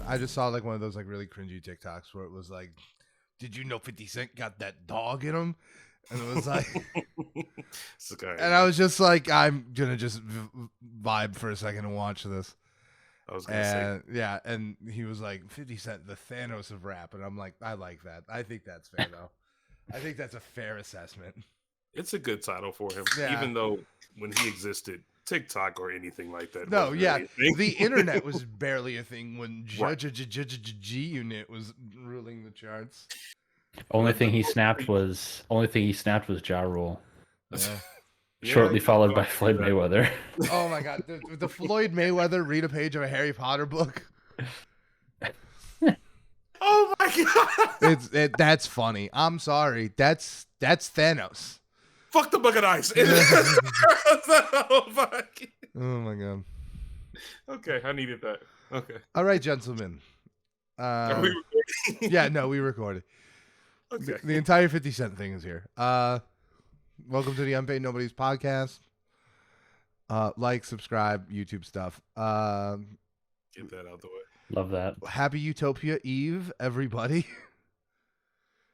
I just saw like one of those like really cringy TikToks where it was like, "Did you know 50 Cent got that dog in him?" And it was like, and I was just like, I'm gonna just vibe for a second and watch this. I was gonna say, yeah, and he was like 50 Cent, the Thanos of rap, and I'm like, I like that. I think that's fair though. I think that's a fair assessment. It's a good title for him, Yeah. even though when he existed, TikTok or anything like that. No, wasn't yeah, really a thing. the internet was barely a thing when G Unit was ruling the charts. Only thing he snapped was Ja Rule. Yeah. Shortly followed by Floyd Mayweather. Oh my god, the Floyd Mayweather read a page of a Harry Potter book. Oh my god! That's funny. I'm sorry. That's Thanos. Fuck the bucket ice. Oh my god. Okay, I needed that. Okay. All right, gentlemen. Are we recording? Yeah, no, we recorded. Okay. The entire 50 Cent thing is here. Welcome to the Unpaid Nobody's podcast. Like, subscribe, YouTube stuff. Get that out the way. Love that. Happy Utopia Eve, everybody.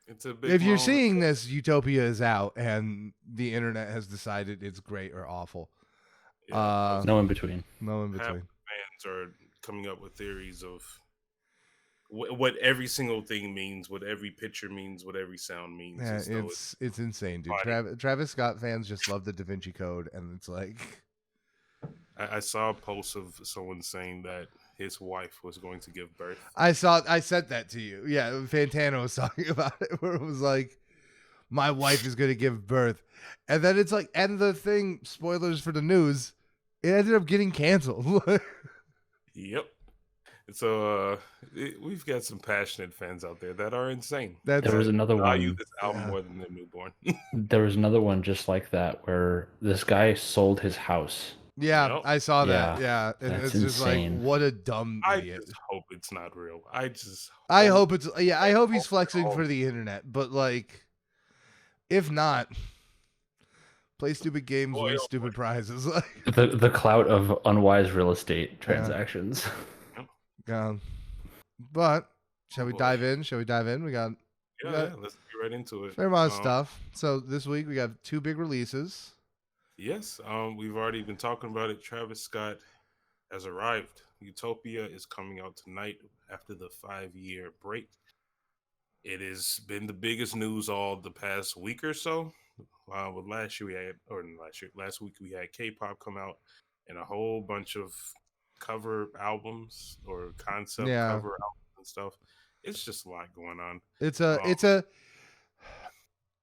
It's a big If you're moment. seeing this, Utopia is out, and the internet has decided it's great or awful. Yeah, No in between. No in half between. fans are coming up with theories of what every single thing means, what every picture means, what every sound means. Yeah, it's insane, dude. Travis Scott fans just love the Da Vinci Code, and it's like, I saw a post of someone saying that his wife was going to give birth. I said that to you. Yeah, Fantano was talking about it, where it was like, my wife is going to give birth, and then it's like, and the thing, spoilers for the news, it ended up getting canceled. Yep. So we've got some passionate fans out there that are insane. There was another one. Value this album more than the newborn. There was another one just like that where this guy sold his house. Yeah, Yep. I saw that. Yeah, and That's it's just insane. like, what a dumb I idiot. just hope it's not real. I hope it's I hope he's flexing for the internet, but like, if not, play stupid games, win stupid prizes. The clout of unwise real estate transactions. But shall we dive in? We got let's get right into it. fair amount of stuff. So this week we got 2 big releases. Yes, we've already been talking about it. Travis Scott has arrived. Utopia is coming out tonight after the 5-year break. It has been the biggest news all the past week or so. Last week we had K-pop come out and a whole bunch of cover albums or concept cover albums and stuff. It's just a lot going on. It's a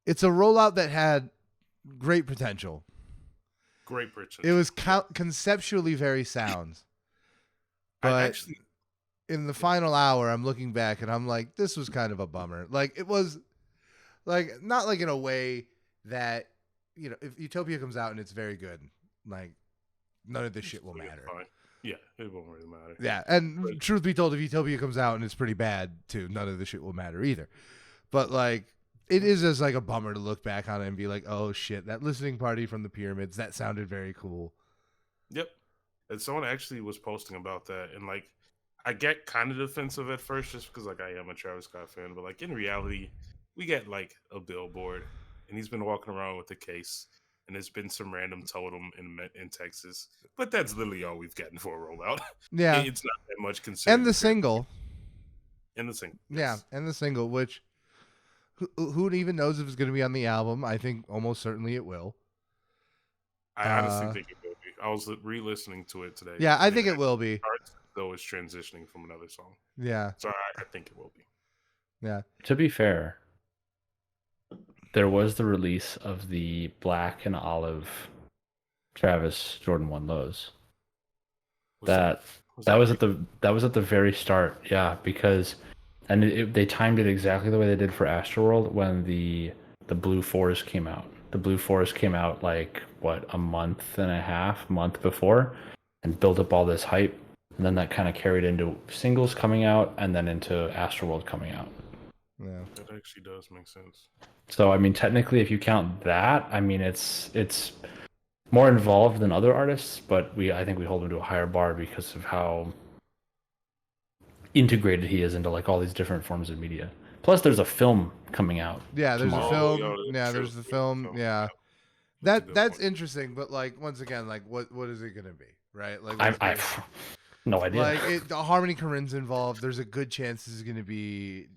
rollout that had great potential. Great potential. It was conceptually very sound. But in the final hour, I'm looking back and I'm like, this was kind of a bummer. Like, it was like, not like in a way that, you know, if Utopia comes out and it's very good, like, none of this shit will matter. Fine. Yeah, it won't really matter. Yeah, and truth be told, if Utopia comes out and it's pretty bad too, none of this shit will matter either. But like, it is just like a bummer to look back on it and be like, oh shit, that listening party from the Pyramids, that sounded very cool. Yep. And someone actually was posting about that, and like, I get kind of defensive at first just because like I am a Travis Scott fan, but like in reality, we get like a billboard, and he's been walking around with a case. And there's been some random totem in Texas. But that's literally all we've gotten for a rollout. Yeah. It's not that much considered. And the single. Yes. Yeah, and the single, which who even knows if it's going to be on the album? I think almost certainly it will. I honestly think it will be. I was re-listening to it today. Yeah, I think it will be. Though it's transitioning from another song. Yeah. So I think it will be. Yeah. To be fair, there was the release of the black and olive Travis Jordan 1 lows. That was at the very start, yeah, because they timed it exactly the way they did for Astroworld when the Blue Forest came out. The Blue Forest came out like a month before, and built up all this hype, and then that kind of carried into singles coming out and then into Astroworld coming out. Yeah, that actually does make sense. So I mean, technically, if you count that, I mean, it's more involved than other artists, but I think we hold them to a higher bar because of how integrated he is into like all these different forms of media. Plus, there's a film coming out. Yeah, there's tomorrow. a film. yo, Yeah, true. there's the film. Yeah, That's a good that's point. interesting. But like once again, like what is it gonna be? Right? Like I've no idea. like the Harmony Korine's involved. There's a good chance this is gonna be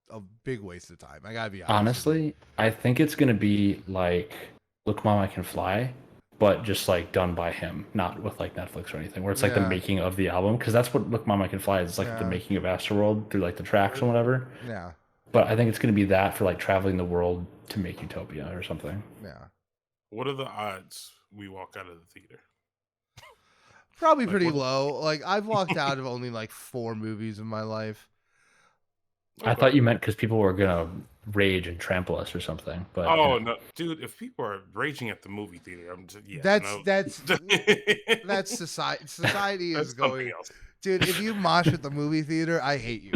a big waste of time. I gotta be honest. Honestly, I think it's gonna be like Look Mom I Can Fly, but just like done by him, not with like Netflix or anything, where it's like the Yeah. making of the album, because that's what Look Mom I Can Fly is. It's like the Yeah. making of Astroworld through like the tracks and whatever. Yeah. But I think it's gonna be that for like traveling the world to make Utopia or something. Yeah. What are the odds we walk out of the theater? Probably Like, pretty what- low. Like I've walked out of only like 4 movies in my life. I thought you meant because people were gonna rage and trample us or something. But Oh no, dude! If people are raging at the movie theater, I'm just That's no. that's society. Society is That's something going, else. dude. If you mosh at the movie theater, I hate you.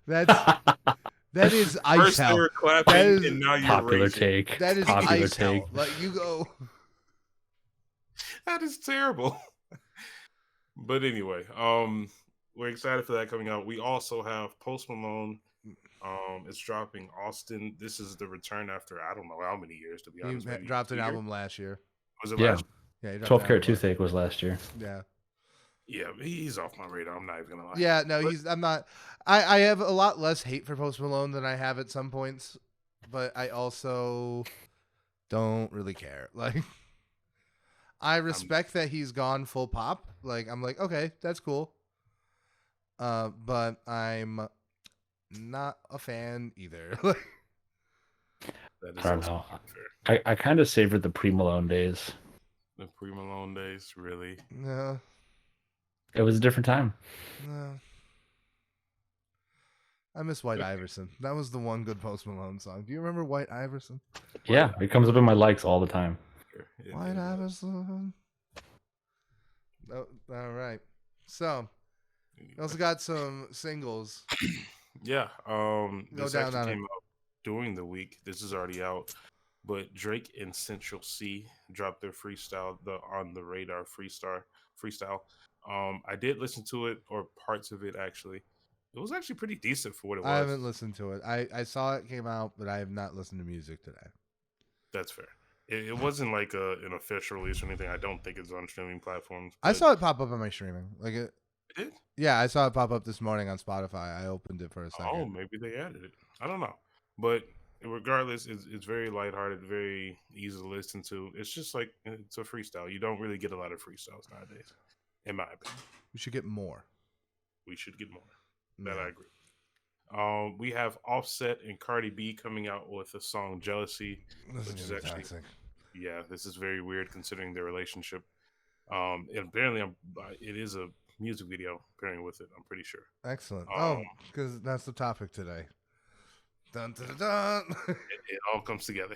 That is ice First hell. they were clapping, That is and now you're popular raging. take. That is popular ice take. hell. Like you go. That is terrible. But anyway, we're excited for that coming out. We also have Post Malone. It's dropping Austin. This is the return after I don't know how many years, to be He honest. Maybe dropped an 2 years? album last year. Was it Yeah. last? Yeah, he dropped 12 an Karat album Toothache was last year. Yeah. Yeah, he's off my radar. I'm not even gonna lie. Yeah, no, But- I'm not. I have a lot less hate for Post Malone than I have at some points, but I also don't really care. Like, I respect that he's gone full pop. Like, I'm like, okay, that's cool. But I'm not a fan either. That I is don't also know. fair. I kind of savored the pre-Malone days. The pre-Malone days, really. No, It was a different time. no. I miss White Iverson. That was the one good Post Malone song. Do you remember White Iverson? Yeah, it comes up in my likes all the time. White Iverson. Oh, all right. So, we also got some singles. Yeah. This down actually on it. came out during the week. This is already out. But Drake and Central C dropped their freestyle, the On the Radar freestyle. I did listen to it, or parts of it actually. It was actually pretty decent for what it was. I haven't listened to it. I saw it came out, but I have not listened to music today. That's fair. It wasn't like an official release or anything. I don't think it's on streaming platforms. I but saw it pop up on my streaming. Like it. it did? Yeah, I saw it pop up this morning on Spotify. I opened it for a second. Oh, maybe they added it. I don't know. But regardless, it's very lighthearted, very easy to listen to. It's just like it's a freestyle. You don't really get a lot of freestyles nowadays, in my opinion. We should get more. We should get more. That Yeah. I agree. We have Offset and Cardi B coming out with the song "Jealousy," This which is gonna be actually toxic. yeah, this is very weird considering their relationship. And apparently, it is a music video pairing with it. I'm pretty sure. Excellent. Oh, because that's the topic today. Dun, dun, dun. It all comes together.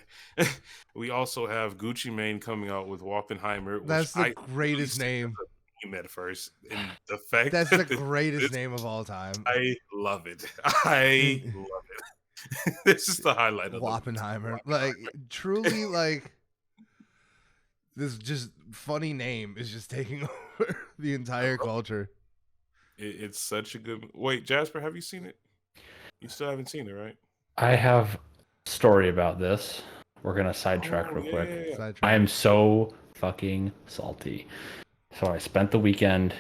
We also have Gucci Mane coming out with Wappenheimer. Which That's the I greatest name. name at first, and the fact That's that the greatest this- name of all time. I love it. I love it. This is the highlight of Wappenheimer. Like truly, like this just funny name is just taking over the entire culture. It's such a good. Wait, Jasper, have you seen it? You still haven't seen it, right? I have a story about this. We're gonna sidetrack real quick. Yeah. Sidetrack. I am so fucking salty. So I spent the weekend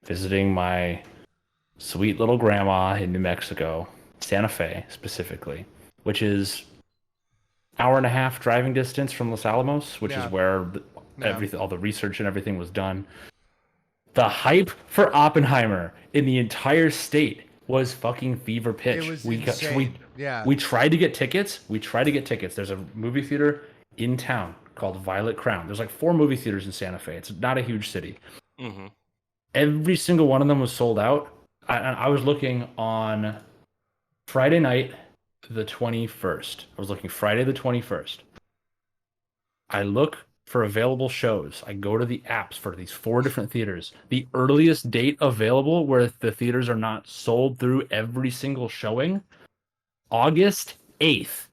visiting my sweet little grandma in New Mexico, Santa Fe specifically, which is hour and a half driving distance from Los Alamos, which Yeah. is where Yeah. everything, all the research and everything was done. The hype for Oppenheimer in the entire state was fucking fever pitch. It was we insane. Yeah. we tried to get tickets. There's a movie theater in town called Violet Crown. There's like 4 movie theaters in Santa Fe. It's not a huge city. Mm-hmm. Every single one of them was sold out. I was looking on Friday night, the 21st. I was looking Friday the 21st. I look for available shows. I go to the apps for these 4 different theaters. The earliest date available where the theaters are not sold through every single showing, August 8th.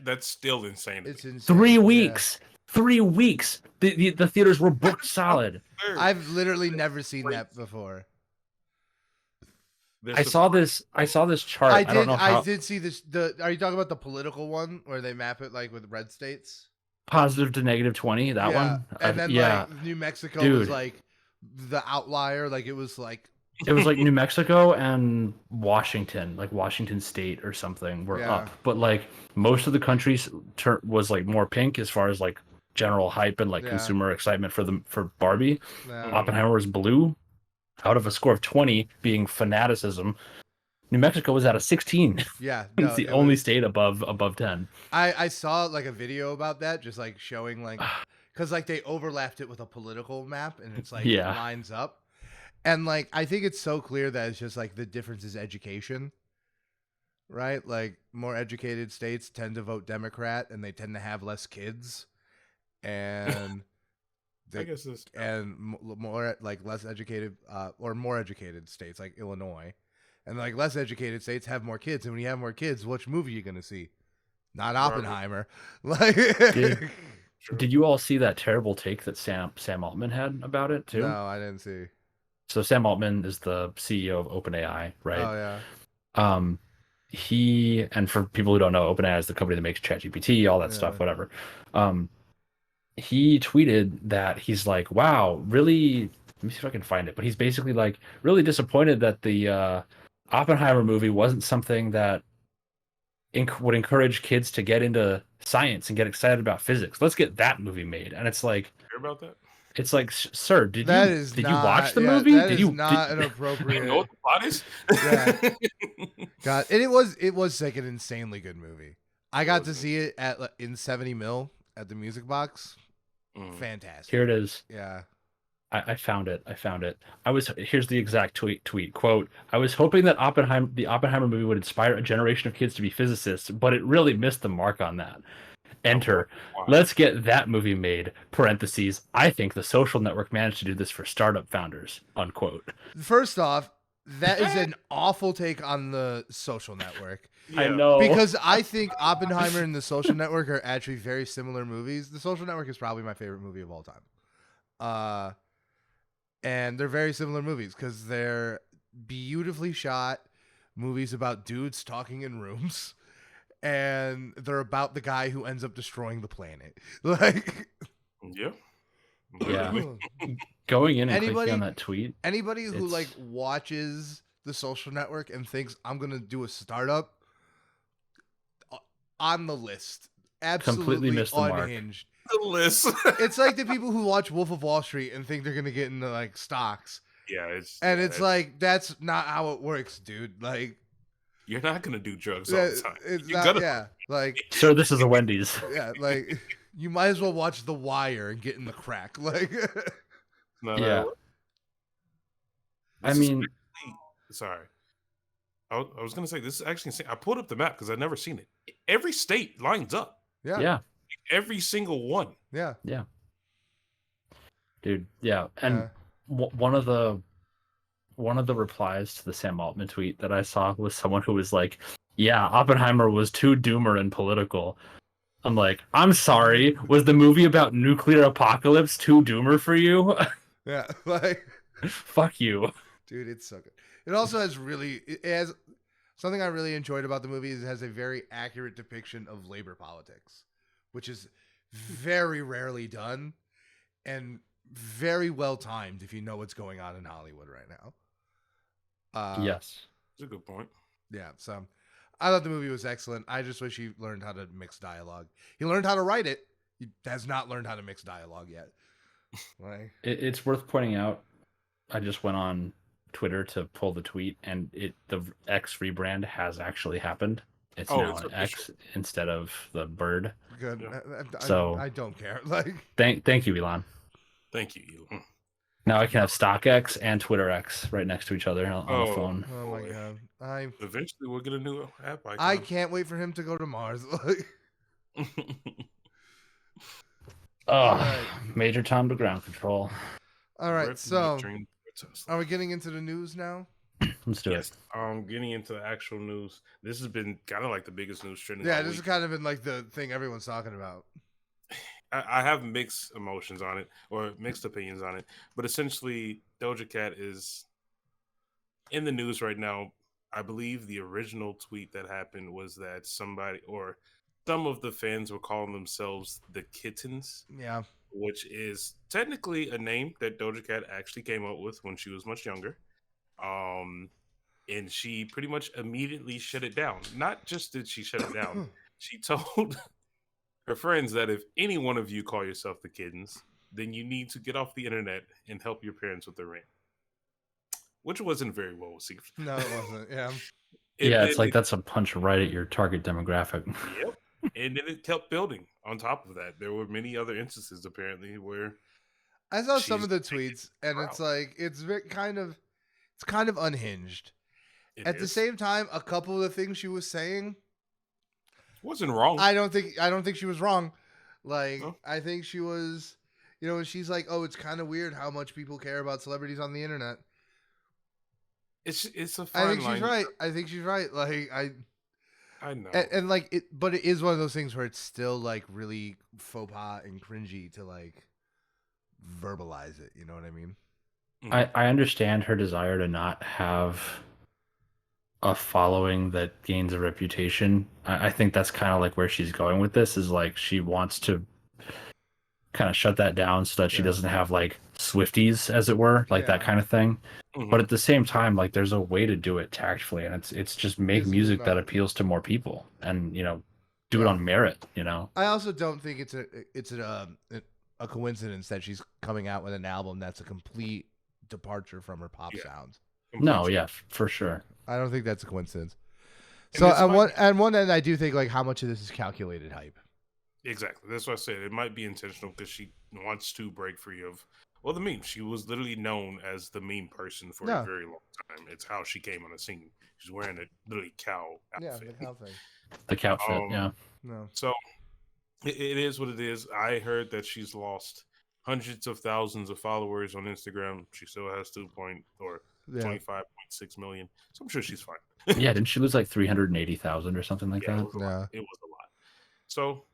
That's still insane. to It's me. insane. 3 Yeah. weeks. 3 weeks. The theaters were booked solid. I've literally never seen that before. I saw this chart. I don't know how. I did see this. Are you talking about the political one where they map it like with red states? Positive to negative 20. That one. And then like New Mexico was like the outlier. Like it was like New Mexico and Washington, like Washington State or something, were up. But like most of the country was like more pink as far as like general hype and like consumer excitement for Barbie. Oppenheimer was blue. Out of a score of 20 being fanaticism, New Mexico was at a 16. Yeah, it's the only state above 10. I saw like a video about that, just like showing like because like they overlapped it with a political map and it's like it lines up, and like I think it's so clear that it's just like the difference is education, right? Like more educated states tend to vote Democrat and they tend to have less kids, and I guess it's more like less educated or more educated states like Illinois, and like less educated states have more kids, and when you have more kids, which movie are you gonna see? Not Oppenheimer. Like, did you all see that terrible take that Sam Altman had about it too? No, I didn't see. So Sam Altman is the CEO of OpenAI, right? Oh yeah. He, and for people who don't know, OpenAI is the company that makes ChatGPT, all that stuff, whatever. He tweeted that he's like, wow, really, let me see if I can find it, but he's basically like really disappointed that the Oppenheimer movie wasn't something that would encourage kids to get into science and get excited about physics. Let's get that movie made. And it's like, hear about that? It's like, sir, did you watch the movie? Did you not an appropriate? You know what the plot is? God, and it was like an insanely good movie. I got to see it in 70 mil at the Music Box. Fantastic. Here it is. Yeah. I found it. Here's the exact tweet. Quote, I was hoping that the Oppenheimer movie would inspire a generation of kids to be physicists, but it really missed the mark on that. Enter. Let's get that movie made. Parentheses. I think The Social Network managed to do this for startup founders. Unquote. First off, that is an awful take on The Social Network. Yeah. I know. Because I think Oppenheimer and The Social Network are actually very similar movies. The Social Network is probably my favorite movie of all time. And they're very similar movies because they're beautifully shot movies about dudes talking in rooms, and they're about the guy who ends up destroying the planet. Like, yeah. Going in and clicking on that tweet. Anybody who like watches The Social Network and thinks I'm gonna do a startup on the list, absolutely completely missed the unhinged. Mark. The list. It's like the people who watch Wolf of Wall Street and think they're gonna get into like stocks. Yeah, it's like that's not how it works, dude. Like, you're not gonna do drugs all the time. It's not. Yeah, like, sir, this is a Wendy's. Yeah, like you might as well watch The Wire and get in the crack. Like, yeah. I mean, sorry. I was gonna say this is actually insane. I pulled up the map because I've never seen it. Every state lines up. Yeah. Every single one. Yeah. Dude, yeah. And one of the replies to the Sam Altman tweet that I saw was someone who was like, yeah, Oppenheimer was too doomer and political. I'm like, I'm sorry, was the movie about nuclear apocalypse too doomer for you? Yeah, like, fuck you. Dude, it's so good. It also has something I really enjoyed about the movie is it has a very accurate depiction of labor politics, which is very rarely done and very well timed if you know what's going on in Hollywood right now. Yes. That's a good point. Yeah, so I thought the movie was excellent. I just wish he learned how to mix dialogue. He learned how to write it. He has not learned how to mix dialogue yet. Like, it's worth pointing out, I just went on Twitter to pull the tweet, and the X rebrand has actually happened. It's now an X instead of the bird. Good. Yeah. So I don't care. Like, thank you, Elon. Thank you, Elon. Now I can have StockX and TwitterX right next to each other on the phone. Oh my god! Eventually we'll get a new app icon. I can't wait for him to go to Mars. Right. Major Tom to ground control. All right, so are we getting into the news now? Let's do it. Getting into the actual news. This has been kind of like the biggest news trend. Yeah, this has kind of been like the thing everyone's talking about. I have mixed emotions on it, or mixed opinions on it, but essentially Doja Cat is in the news right now. I believe the original tweet that happened was that somebody or some of the fans were calling themselves the Kittens, Yeah. which is technically a name that Doja Cat actually came up with when she was much younger. Um, and she pretty much immediately shut it down. Not just did she shut it down, she told her friends that if any one of you call yourself the Kittens, then you need to get off the internet and help your parents with their rent, which wasn't very well received. No, it wasn't. Yeah. And Yeah, then it's like that's a punch right at your target demographic. yep. And then it kept building. On top of that, there were many other instances apparently where I saw some she's of the making tweets, and proud. it's like it's kind of unhinged. It At the is. same time, a couple of the things she was saying, Wasn't wrong. I don't think she was wrong. Like, No. I think she was, she's like, oh, it's kind of weird how much people care about celebrities on the internet. It's a I fine think line. she's right. I think she's right. Like, I know. and like it, but it is one of those things where it's still like really faux pas and cringy to like verbalize it. You know what I mean? I understand her desire to not have a following that gains a reputation. I think that's kind of like where she's going with this, is like she wants to kind of shut that down so that she Yeah. doesn't have like Swifties, as it were, like that Yeah. kind of thing. Mhm. But at the same time, like there's a way to do it tactfully, and it's just make It's music that not- appeals to more people, and do it Yeah. on merit. I also don't think it's a coincidence that she's coming out with an album that's a complete departure from her pop Yeah. sounds. No, yeah, for sure. I don't think that's a coincidence. And So this might at one end, I do think like how much of this is calculated hype. Exactly. That's what I said. It might be intentional because she wants to break free of, well, the meme. She was literally known as the meme person for Yeah. a very long time. It's how she came on the scene. She's wearing a literally cow Yeah, outfit. the cow thing. The couch fit, Um, yeah. No. So it is what it is. I heard that she's lost hundreds of thousands of followers on Instagram. She still has 25.6 million. So I'm sure she's fine. Yeah, didn't she lose like 380,000 or something like Yeah, that? it was a lot. So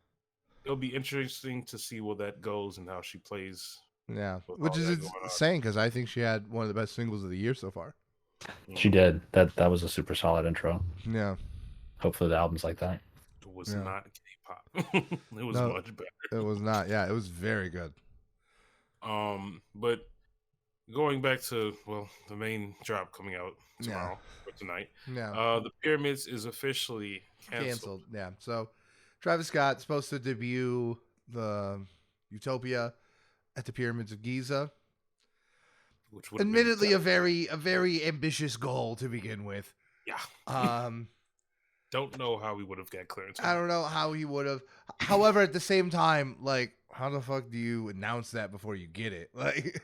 it'll be interesting to see where that goes and how she plays. Yeah, with which all is that going on. insane because I think she had one of the best singles of the year so far. She did. That was a super solid intro. Yeah, Hopefully the album's like that. It was Yeah. not K-pop. It was No. much better. it was not. Yeah, it was very good. But going back to the main drop coming out Yeah. tomorrow or tonight. Yeah, The Pyramids is officially canceled. canceled. Yeah, so Travis Scott's supposed to debut the Utopia at the Pyramids of Giza. Which would have been Admittedly, a very ambitious goal to begin with. Yeah. Don't know how we would have got clearance. I don't know how he would have. However, at the same time, like, how the fuck do you announce that before you get it? Like,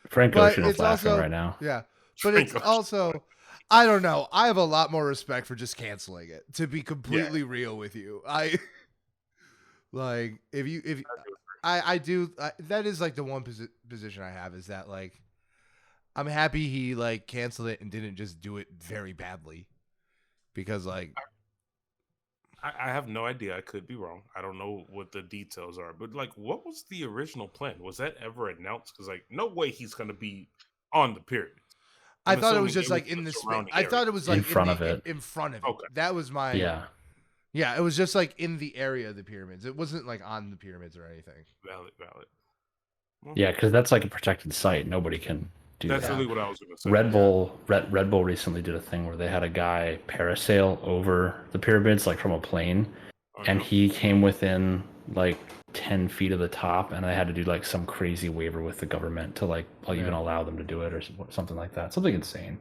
Frank But Ocean is it's laughing also- right now. yeah, but Frank it's Ocean. also, I don't know. I have a lot more respect for just canceling it. To be completely real with you, like if I do. That is like the one position I have is that like I'm happy he like canceled it and didn't just do it very badly, because like I have no idea. I could be wrong. I don't know what the details are. But like, what was the original plan? Was that ever announced? Because like, no way he's gonna be on the pyramid. I I'm thought it was assuming just like was in the this. surrounding I thought area. it was like In front of it. In front of it. Okay. That was my Yeah. Yeah, it was just like in the area of the pyramids. It wasn't like on the pyramids or anything. Valid. Well, Yeah, because that's like a protected site. Nobody can do that's that. really what I was gonna say. Red Bull recently did a thing where they had a guy parasail over the pyramids like from a plane, Okay. and he came within like 10 feet of the top, and they had to do like some crazy waiver with the government to like even allow them to do it or something like that. Something insane.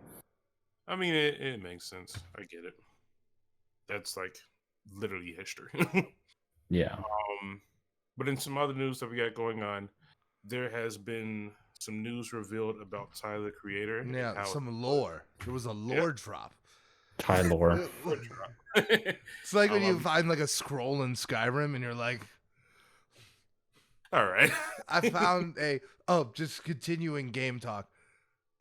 I mean, it makes sense. I get it. That's like literally history. Yeah. But in some other news that we got going on, there has been some news revealed about Tyler the Creator. and Yeah, how some lore. There was a lore drop. Ty lore. It's like when you find like a scroll in Skyrim and you're like, All right. I found just continuing game talk.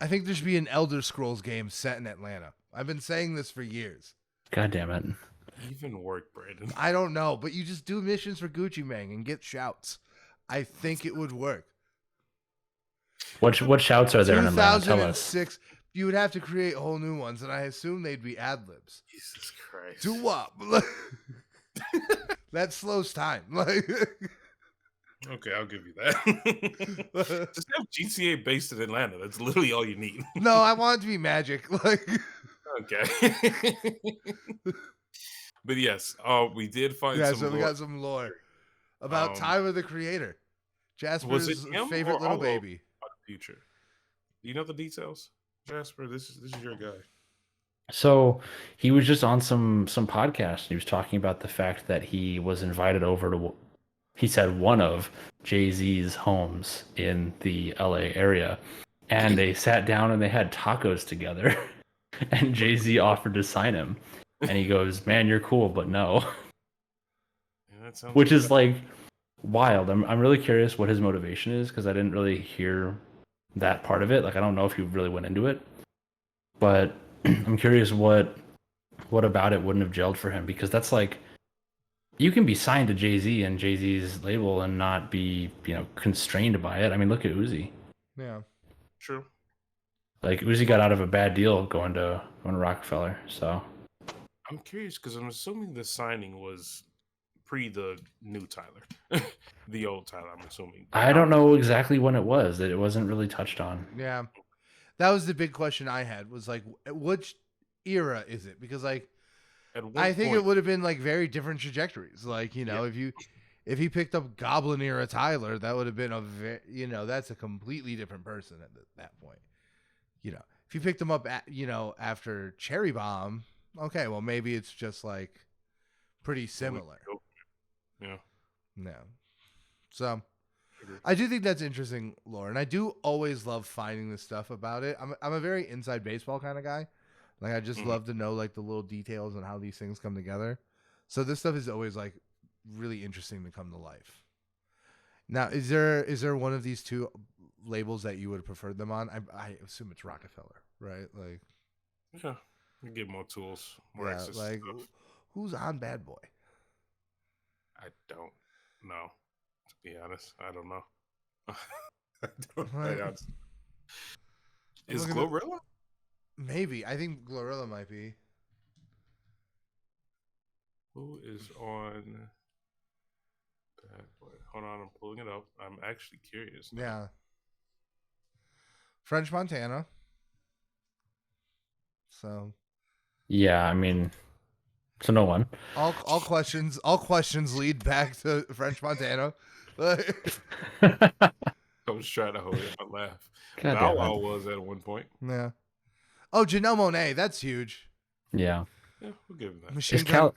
I think there should be an Elder Scrolls game set in Atlanta. I've been saying this for years. God damn it. Even work, Brandon. I don't know, but you just do missions for Gucci Mane and get shouts. I think it would work. What shouts are there in Atlanta? Tell us. 2006. you would have to create whole new ones, and I assume they'd be ad libs. Jesus Christ. Do what? That slows time. Like, okay, I'll give you that. Just have GTA based in Atlanta. That's literally all you need. No, I want it to be magic. Like, okay. But yes, we did find some. So we got some lore about Tyler the Creator, Jasper's favorite little baby. Future. Do you know the details, Jasper? This is your guy. So he was just on some podcast. And he was talking about the fact that he was invited over to, he said, one of Jay-Z's homes in the LA area, and they sat down and they had tacos together. And Jay-Z offered to sign him, and he goes, "Man, you're cool, but no." Yeah, which is like wild. I'm really curious what his motivation is, because I didn't really hear that part of it. Like, I don't know if he really went into it, but I'm curious what about it wouldn't have gelled for him, because that's like, you can be signed to Jay-Z and Jay-Z's label and not be, constrained by it. I mean, look at Uzi. Yeah, true. Like, Uzi got out of a bad deal going to Rockefeller. So I'm curious, because I'm assuming the signing was pre the new Tyler, the old Tyler. I'm assuming. I don't know exactly when it was. It wasn't really touched on. Yeah, that was the big question I had, was like, which era is it? Because like, I think it would have been like very different trajectories. Like, if he picked up Goblin era Tyler, that would have been that's a completely different person at that point. If you picked him up after Cherry Bomb, okay, well, maybe it's just like pretty similar. Yeah. No. So I do think that's interesting, Lauren. I do always love finding this stuff about it. I'm a very inside baseball kind of guy. Like, I just love to know like the little details and how these things come together. So this stuff is always like really interesting to come to life. Now, is there one of these two labels that you would have preferred them on? I assume it's Rockefeller, right? Like, yeah, you get more tools, more access. Like, who's on Bad Boy? I don't know. To be honest, I don't know. I don't. Is Glorilla? Maybe. I think Glorilla might be. Who is on Bad Boy? Hold on, I'm pulling it up. I'm actually curious now. Yeah. French Montana. So. Yeah, I mean, so no one. All questions lead back to French Montana. I was trying to hold in my laugh. Bow Wow was at one point. Yeah. Oh, Janelle Monáe, that's huge. Yeah. Yeah, we'll give him that. Machine Gun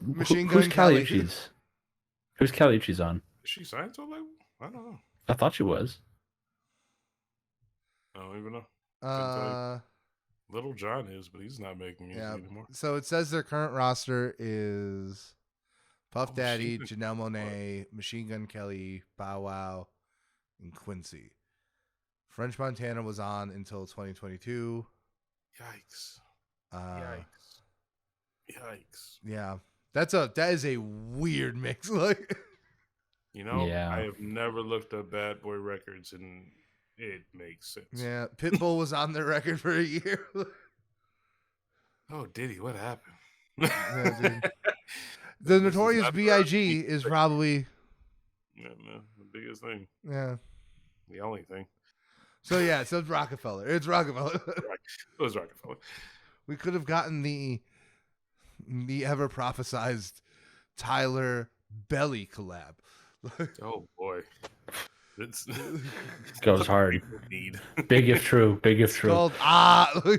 who's Caliucci's? Who's Caliucci's on? Is she signed to a label? I don't know. I thought she was. I don't even know. Little John is, but he's not making music anymore. So it says their current roster is Puff Daddy, Janelle Monáe, Machine Gun Kelly, Bow Wow, and Quincy. French Montana was on until 2022. Yikes. Yeah. That is a weird mix. Like, I have never looked up Bad Boy Records, and it makes sense. Yeah, Pitbull was on their record for a year. Oh, did he? What happened? Yeah, dude. The Notorious B.I.G. is probably the biggest thing. Yeah. The only thing. So it's Rockefeller. It's Rockefeller. It was Rockefeller. We could have gotten the ever prophesized Tyler Belly collab. Oh boy. It's goes hard. Big if true. It's called in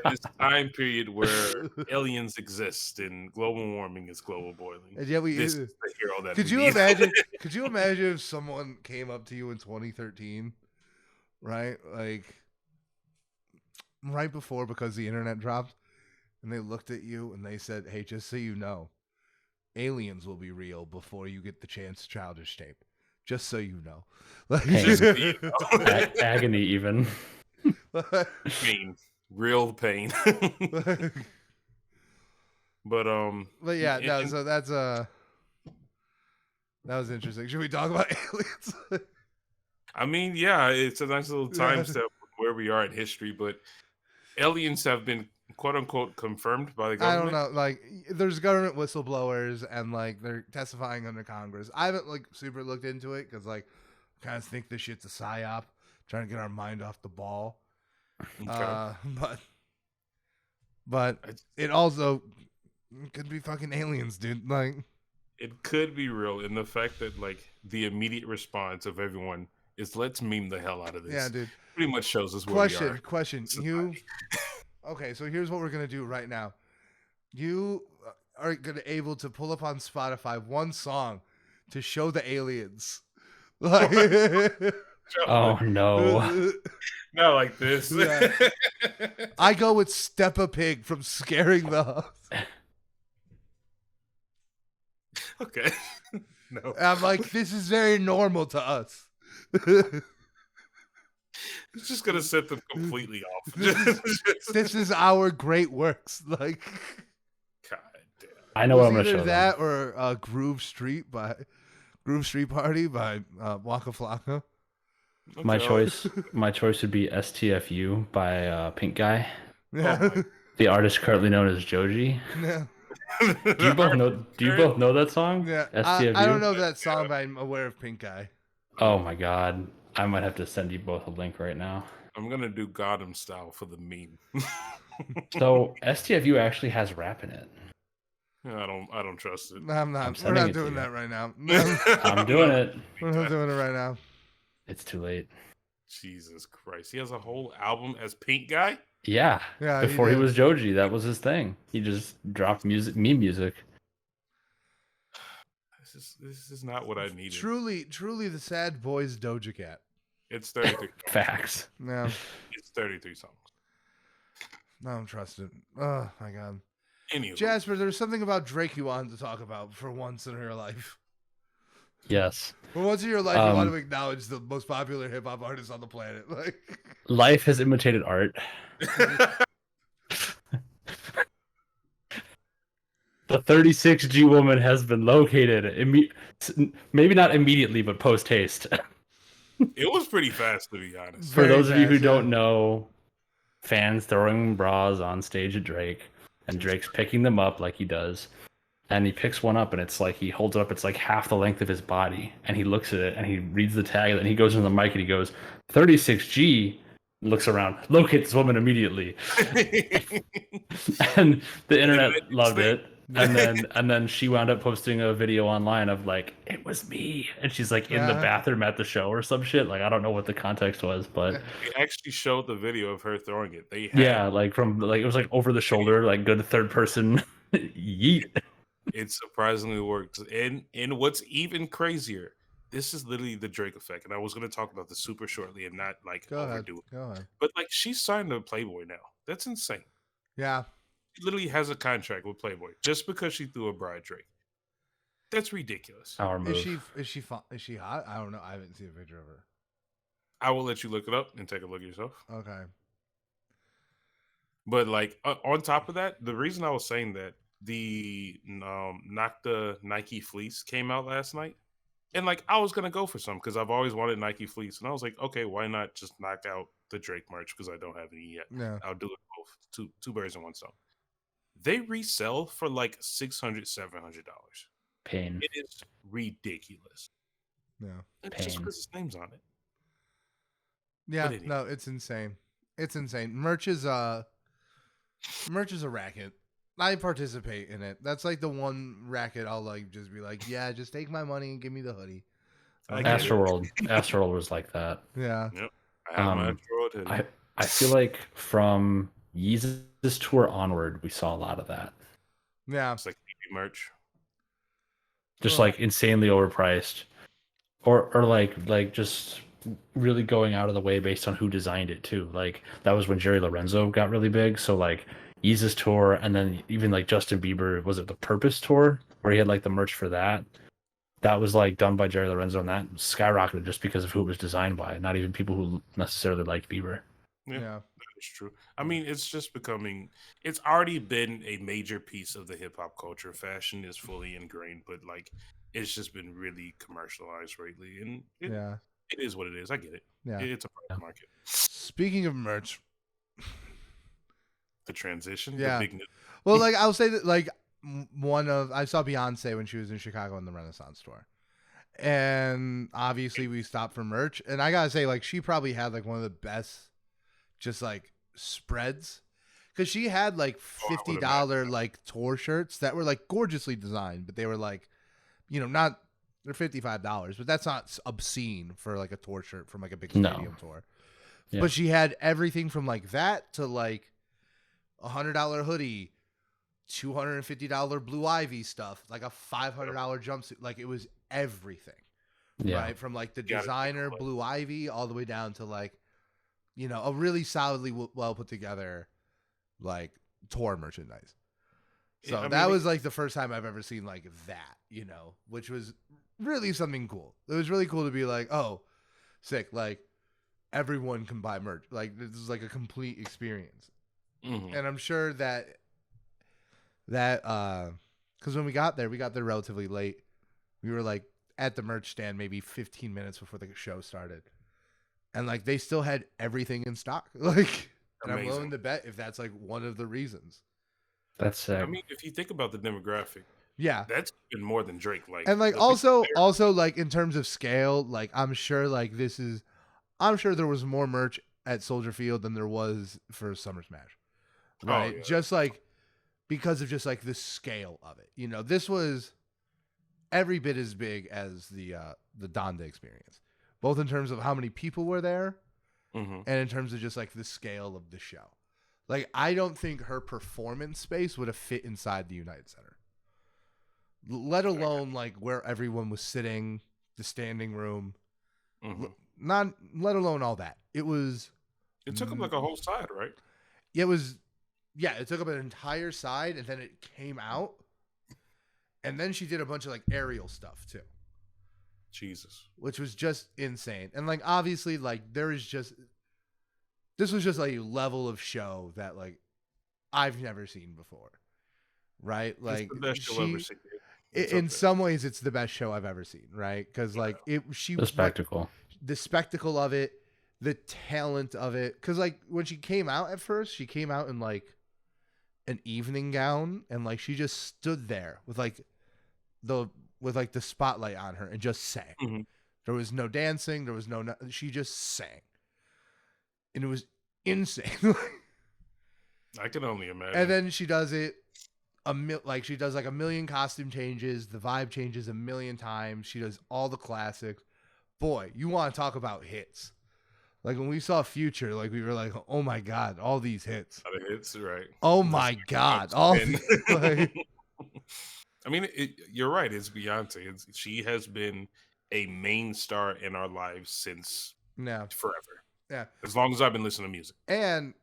this time period where aliens exist and global warming is global boiling. And this is the hero that could you imagine? Could you imagine if someone came up to you in 2013, right? Like right before, because the internet dropped, and they looked at you and they said, "Hey, just so you know, aliens will be real before you get the chance childish tape. Just so you know." Agony even. Pain. Real pain. But yeah, no, so that's that was interesting. Should we talk about aliens? I mean, yeah, it's a nice little time step where we are in history, but aliens have been quote unquote confirmed by the I don't government. know. Like, there's government whistleblowers, and like they're testifying under Congress. I haven't like super looked into it because like I kind of think this shit's a psyop, trying to get our mind off the ball. Okay. But it also could be fucking aliens, dude. Like, it could be real, and the fact that like the immediate response of everyone is let's meme the hell out of this. yeah, dude. Pretty much shows us where we are. Question. Okay, so here's what we're gonna do right now. You are gonna able to pull up on Spotify one song to show the aliens. Like, Oh no. Not like this. Yeah. I go with Step a Pig from Scaring the. Okay. No. I'm like, this is very normal to us. It's just gonna set them completely off. This is our great works. Like, God damn. I know what I'm either gonna show that them. or Groove Street Party by Waka Flocka. My Okay. choice would be STFU by Pink Guy. Yeah. The artist currently known as Joji. Yeah. Do you both know that song? Yeah. STFU? I don't know that song, but I'm aware of Pink Guy. Oh my god. I might have to send you both a link right now. I'm gonna do Gotham style for the meme. So STFU actually has rap in it. I don't trust it. I'm not. I'm We're sending not it to doing you. that right now. I'm doing it. We're not doing it right now. It's too late. Jesus Christ. He has a whole album as Pink Guy? Yeah. Yeah. Before he did. was Joji, that was his thing. He just dropped meme music. This is not what I needed. Truly the sad boys Doja Cat. It's 33 Facts. No. It's 33 songs. I don't trust it. Oh my god. Anyway. Jasper, there's something about Drake you wanted to talk about for once in your life. Yes. For once in your life, you want to acknowledge the most popular hip hop artist on the planet. Like, life has imitated art. The 36G woman has been located. Maybe not immediately, but post haste. It was pretty fast, to be honest. For those of you who don't know, fans throwing bras on stage at Drake, and Drake's picking them up like he does. And he picks one up, and it's like he holds it up. It's like half the length of his body, and he looks at it, and he reads the tag, and he goes into the mic, and he goes, 36G. Looks around, locate this woman immediately. And the internet loved it. And then she wound up posting a video online of like, it was me, and she's like in the bathroom at the show or some shit. Like, I don't know what the context was, but they actually showed the video of her throwing it. They had, yeah, like from like it was like over the shoulder, like good third person yeet. It surprisingly worked. And what's even crazier, this is literally the Drake effect. And I was going to talk about this super shortly and not like overdo it. Go ahead. But like, she's signed to Playboy now. That's insane. Yeah. She literally has a contract with Playboy just because she threw a bra at Drake. That's ridiculous. Our move. Is she hot? I don't know. I haven't seen a picture of her. I will let you look it up and take a look yourself. Okay. But like on top of that, the reason I was saying that the Knock the Nike fleece came out last night, and like I was gonna go for some because I've always wanted Nike fleece, and I was like, okay, why not just knock out the Drake merch because I don't have any yet. Yeah. I'll do it both, two birds in one stone. They resell for like $600, $700. Pain. It is ridiculous. Yeah. It's just because his name's on it. Yeah. No, it's insane. It's insane. Merch is a racket. I participate in it. That's like the one racket I'll like just be like, yeah, just take my money and give me the hoodie. Astroworld was like that. Yeah. Yep. I have my Astroworld hoodie. I feel like from Yeezus tour onward, we saw a lot of that. Yeah. It's like merch. Just like insanely overpriced. Or like just really going out of the way based on who designed it too. Like that was when Jerry Lorenzo got really big. So like Yeezus tour, and then even like Justin Bieber, was it the Purvis tour where he had like the merch for that? That was like done by Jerry Lorenzo, and that skyrocketed just because of who it was designed by, not even people who necessarily liked Bieber. Yeah, that is true. I mean, it's just becoming, it's already been a major piece of the hip hop culture. Fashion is fully ingrained, but like it's just been really commercialized lately. And it is what it is. I get it. Yeah. It's a private market. Speaking of merch, The transition. Yeah. The big Well, like I'll say that like I saw Beyonce when she was in Chicago in the Renaissance store. And obviously we stopped for merch. And I gotta say, like, she probably had like one of the best just like spreads. Cause she had like $50 like tour shirts that were like gorgeously designed, but they were like, you know, not they're $55, but that's not obscene for like a tour shirt from like a big stadium tour. Yeah. But she had everything from like that to like $100 hoodie, $250 Blue Ivy stuff, like a $500 jumpsuit. Like it was everything, right? From like the designer Blue Ivy all the way down to like, you know, a really solidly well put together like tour merchandise. So that was like the first time I've ever seen like that, you know, which was really something cool. It was really cool to be like, oh, sick. Like everyone can buy merch. Like this is like a complete experience. Mm-hmm. And I'm sure that because when we got there relatively late. We were like at the merch stand maybe 15 minutes before the show started. And like they still had everything in stock. Like, and I'm willing to bet if that's like one of the reasons. That's sick. I mean, if you think about the demographic, that's even more than Drake. Like, and like also like in terms of scale, like I'm sure there was more merch at Soldier Field than there was for Summer Smash, right? Oh, yeah. Just like because of just like the scale of it, you know, this was every bit as big as the Donda experience, both in terms of how many people were there, and in terms of just like the scale of the show. Like, I don't think her performance space would have fit inside the United Center, let alone like where everyone was sitting, the standing room, not let alone all that. It took up like a whole side, right? It took up an entire side, and then it came out, and then she did a bunch of like aerial stuff too. Jesus, which was just insane. And like obviously like this was just a level of show that like I've never seen before, right? Like it's the best show I've ever seen. In some ways it's the best show I've ever seen, right? Because like the spectacle of it, the talent of it. Because like when she came out at first, she came out in like an evening gown, and like she just stood there with like the spotlight on her and just sang. There was no dancing, there was she just sang. And it was insane. I can only imagine. And then she does it she does like a million costume changes, the vibe changes a million times. She does all the classics. Boy, you want to talk about hits. Like when we saw Future, like we were like, oh my God, all these hits. All the hits, right. Oh my God. I mean, you're right. It's Beyonce. She has been a main star in our lives since forever. Yeah. As long as I've been listening to music. And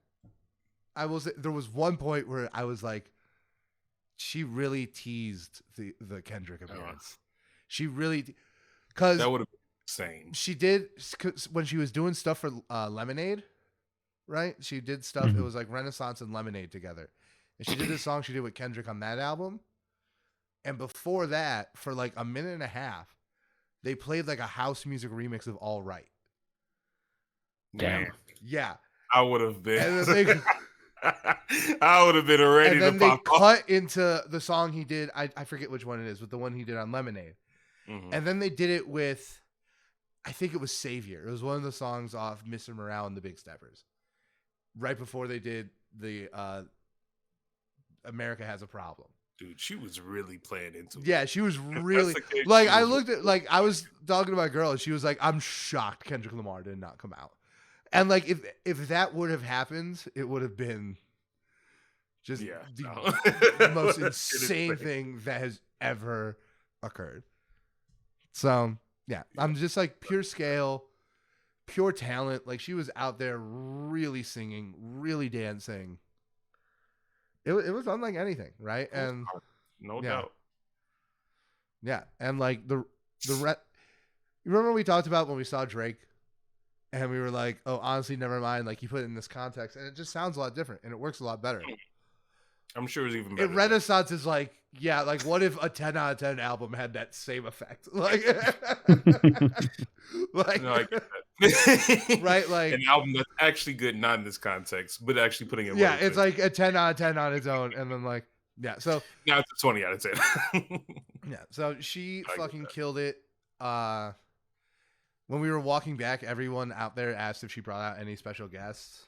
I will say there was one point where I was like, she really teased the Kendrick appearance. She really, because that would have been insane. She did when she was doing stuff for Lemonade, right? She did stuff. It was like Renaissance and Lemonade together. And she did this song she did with Kendrick on that album. And before that, for like a minute and a half, they played like a house music remix of All Right. Damn. Yeah. I would have been. I would have been ready to pop. And then they cut into the song he did. I forget which one it is, but the one he did on Lemonade. And then they did it with, I think it was Savior. It was one of the songs off Mr. Morale and the Big Steppers. Right before they did the America Has a Problem. Dude, she was really playing into it. Yeah, she was really like. I looked at like I was talking to my girl, and she was like, "I'm shocked Kendrick Lamar did not come out." And like, if that would have happened, it would have been just the most insane thing that has ever occurred. So yeah, I'm just like pure scale, pure talent. Like she was out there really singing, really dancing. It was unlike anything, right? And no doubt. Yeah, and like you remember we talked about when we saw Drake, and we were like, "Oh, honestly, never mind." Like you put it in this context, and it just sounds a lot different, and it works a lot better. I'm sure it's even better. Renaissance is like, yeah, like what if a 10 out of 10 album had that same effect? Like, like no, I get that. right? Like an album that's actually good, not in this context, but actually putting it. Yeah, it's like a 10 out of 10 on its own, and then like so now it's a 20 out of 10. so she I get fucking that. killed it. When we were walking back, everyone out there asked if she brought out any special guests.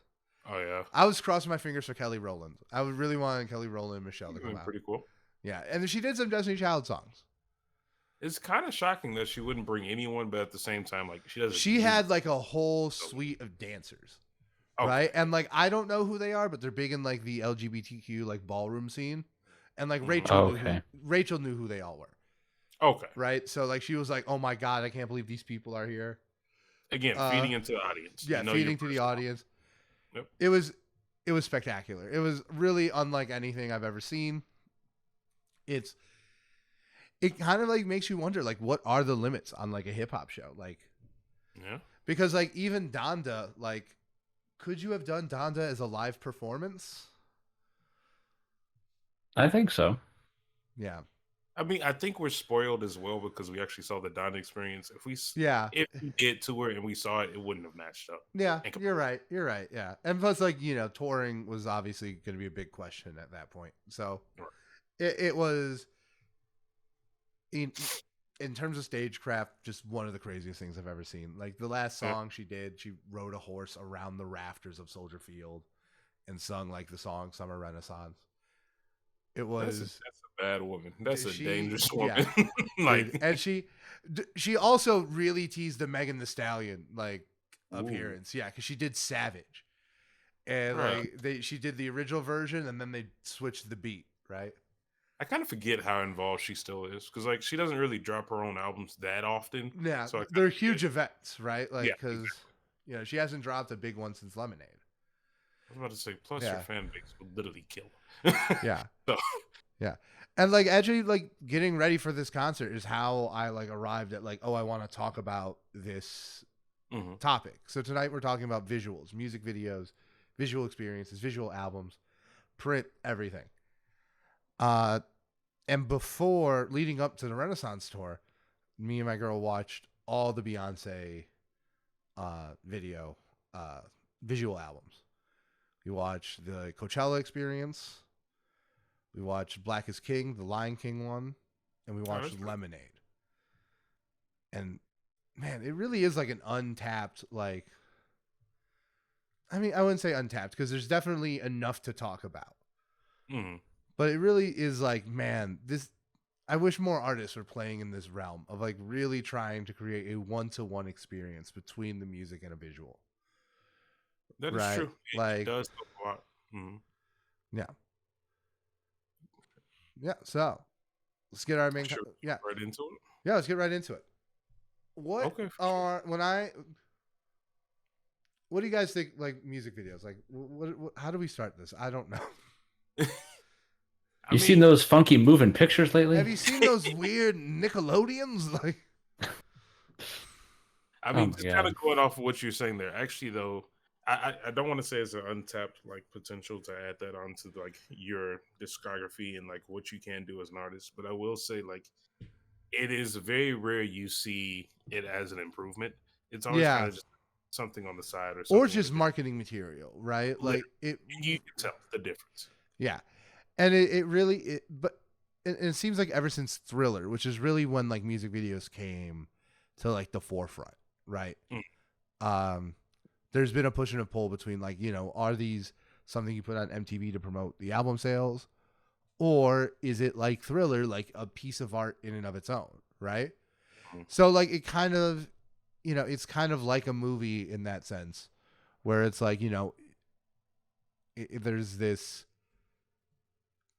Oh yeah, I was crossing my fingers for Kelly Rowland. I would really want Kelly Rowland and Michelle to come out. pretty cool. Yeah, and then she did some Destiny Child songs. It's kind of shocking that she wouldn't bring anyone, but at the same time, like she doesn't. She had like a whole suite of dancers, right? And like I don't know who they are, but they're big in like the LGBTQ like ballroom scene, and like Rachel knew who they all were. Okay, right. So like she was like, "Oh my god, I can't believe these people are here." Again, feeding into the audience. Yeah, feeding to the audience. Yep. It was spectacular. It was really unlike anything I've ever seen. It kind of like makes you wonder, like, what are the limits on like a hip hop show? Like, yeah, because like even Donda, like, could you have done Donda as a live performance? I think so. Yeah. I mean, I think we're spoiled as well because we actually saw the Donda experience. If we did tour and we saw it, it wouldn't have matched up. Yeah, you're right. Yeah, and plus, like touring was obviously going to be a big question at that point. So it was in terms of stagecraft, just one of the craziest things I've ever seen. Like the last song she did, she rode a horse around the rafters of Soldier Field and sung like the song "Summer Renaissance." It was that's a bad woman. That's a dangerous woman. Yeah. Like, and she also really teased the Megan Thee Stallion like appearance. Yeah, because she did Savage, and like she did the original version, and then they switched the beat. Right. I kind of forget how involved she still is because like she doesn't really drop her own albums that often. Yeah, so they're huge events, right? Like because she hasn't dropped a big one since Lemonade. I was about to say, plus your fan base would literally kill. Yeah. Yeah. And like actually like getting ready for this concert is how I like arrived at like, I want to talk about this topic. So tonight we're talking about visuals, music videos, visual experiences, visual albums, print, everything. And before leading up to the Renaissance tour, me and my girl watched all the Beyonce visual albums. We watched the Coachella Experience. We watched Black is King, the Lion King one, and we watched Lemonade. And man, it really is like an untapped, like, I mean, I wouldn't say untapped because there's definitely enough to talk about. But it really is like, man, I wish more artists were playing in this realm of like really trying to create a one-to-one experience between the music and a visual. That is true. It does a lot. Yeah. Yeah. So let's get our main. Right into it. Yeah, let's get right into it. What do you guys think? Like music videos, like what how do we start this? I don't know. You seen those funky moving pictures lately? Have you seen those weird Nickelodeons? Like, I mean, just kind of going off of what you're saying there. Actually, though, I don't want to say it's an untapped like potential to add that onto like your discography and like what you can do as an artist. But I will say like it is very rare you see it as an improvement. It's always kind of just something on the side or just marketing material, right? Like you can tell the difference. Yeah. And it really seems like ever since Thriller, which is really when like music videos came to like the forefront, right? There's been a push and a pull between like, are these something you put on MTV to promote the album sales, or is it like Thriller, like a piece of art in and of its own, right? So like it kind of, it's kind of like a movie in that sense, where it's like,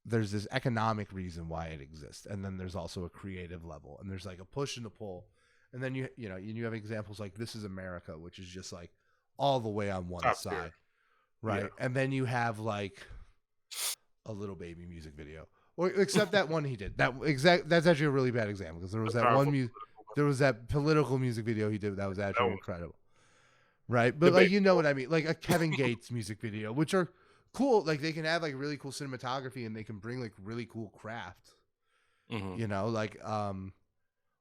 there's this economic reason why it exists, and then there's also a creative level, and there's like a push and a pull, and then you have examples like This Is America, which is just like all the way on one side, right? Yeah. And then you have like a Little Baby music video, or except that one he did. That's actually a really bad example because there was that political music video he did that was actually incredible, right? But like what I mean, like a Kevin Gates music video, which are cool. Like they can have like really cool cinematography and they can bring like really cool craft. Like one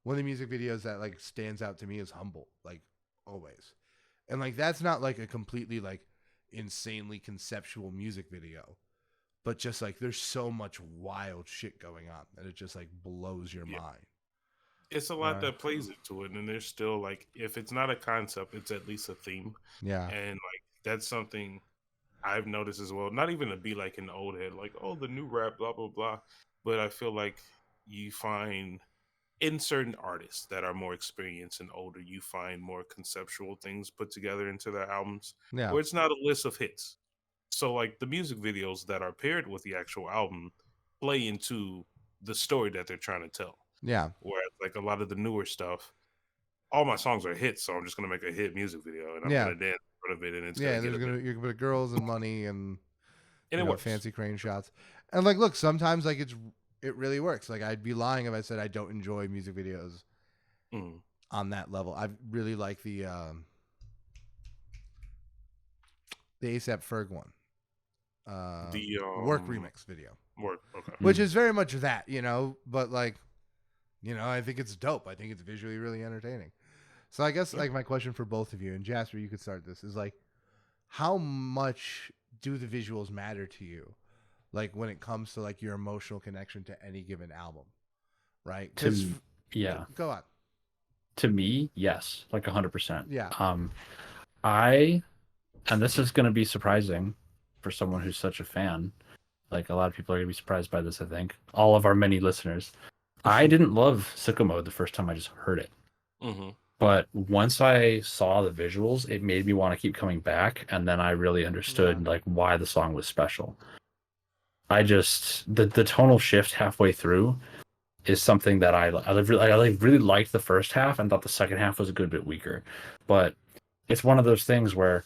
of the music videos that like stands out to me is Humble, like always. And like that's not like a completely like insanely conceptual music video, but just like there's so much wild shit going on that it just like blows your mind. It's a lot that plays into it, and there's still like, if it's not a concept, it's at least a theme. Yeah. And like that's something I've noticed as well. Not even to be like an old head, like, oh, the new rap, blah blah blah. But I feel like you find in certain artists that are more experienced and older, you find more conceptual things put together into their albums. Yeah. Where it's not a list of hits. So like the music videos that are paired with the actual album play into the story that they're trying to tell. Yeah. Whereas like a lot of the newer stuff, all my songs are hits, so I'm just gonna make a hit music video and I'm gonna dance in front of it, and it's you're gonna gonna put girls and money and it works. Fancy crane shots. And like, look, sometimes like it really works. Like I'd be lying if I said I don't enjoy music videos on that level. I really like the A$AP Ferg one, the Work remix video. Work, okay. Which is very much that, but like, I think it's dope. I think it's visually really entertaining. So I guess like my question for both of you, and Jasper, you could start this, is like, how much do the visuals matter to you? Like when it comes to like your emotional connection to any given album, right? Go on. To me, yes, like 100%. Yeah. And this is going to be surprising for someone who's such a fan. Like a lot of people are going to be surprised by this, I think. All of our many listeners. I didn't love Sicko Mode the first time I just heard it. Mm-hmm. But once I saw the visuals, it made me want to keep coming back. And then I really understood like why the song was special. The tonal shift halfway through is something that I really liked the first half and thought the second half was a good bit weaker. But it's one of those things where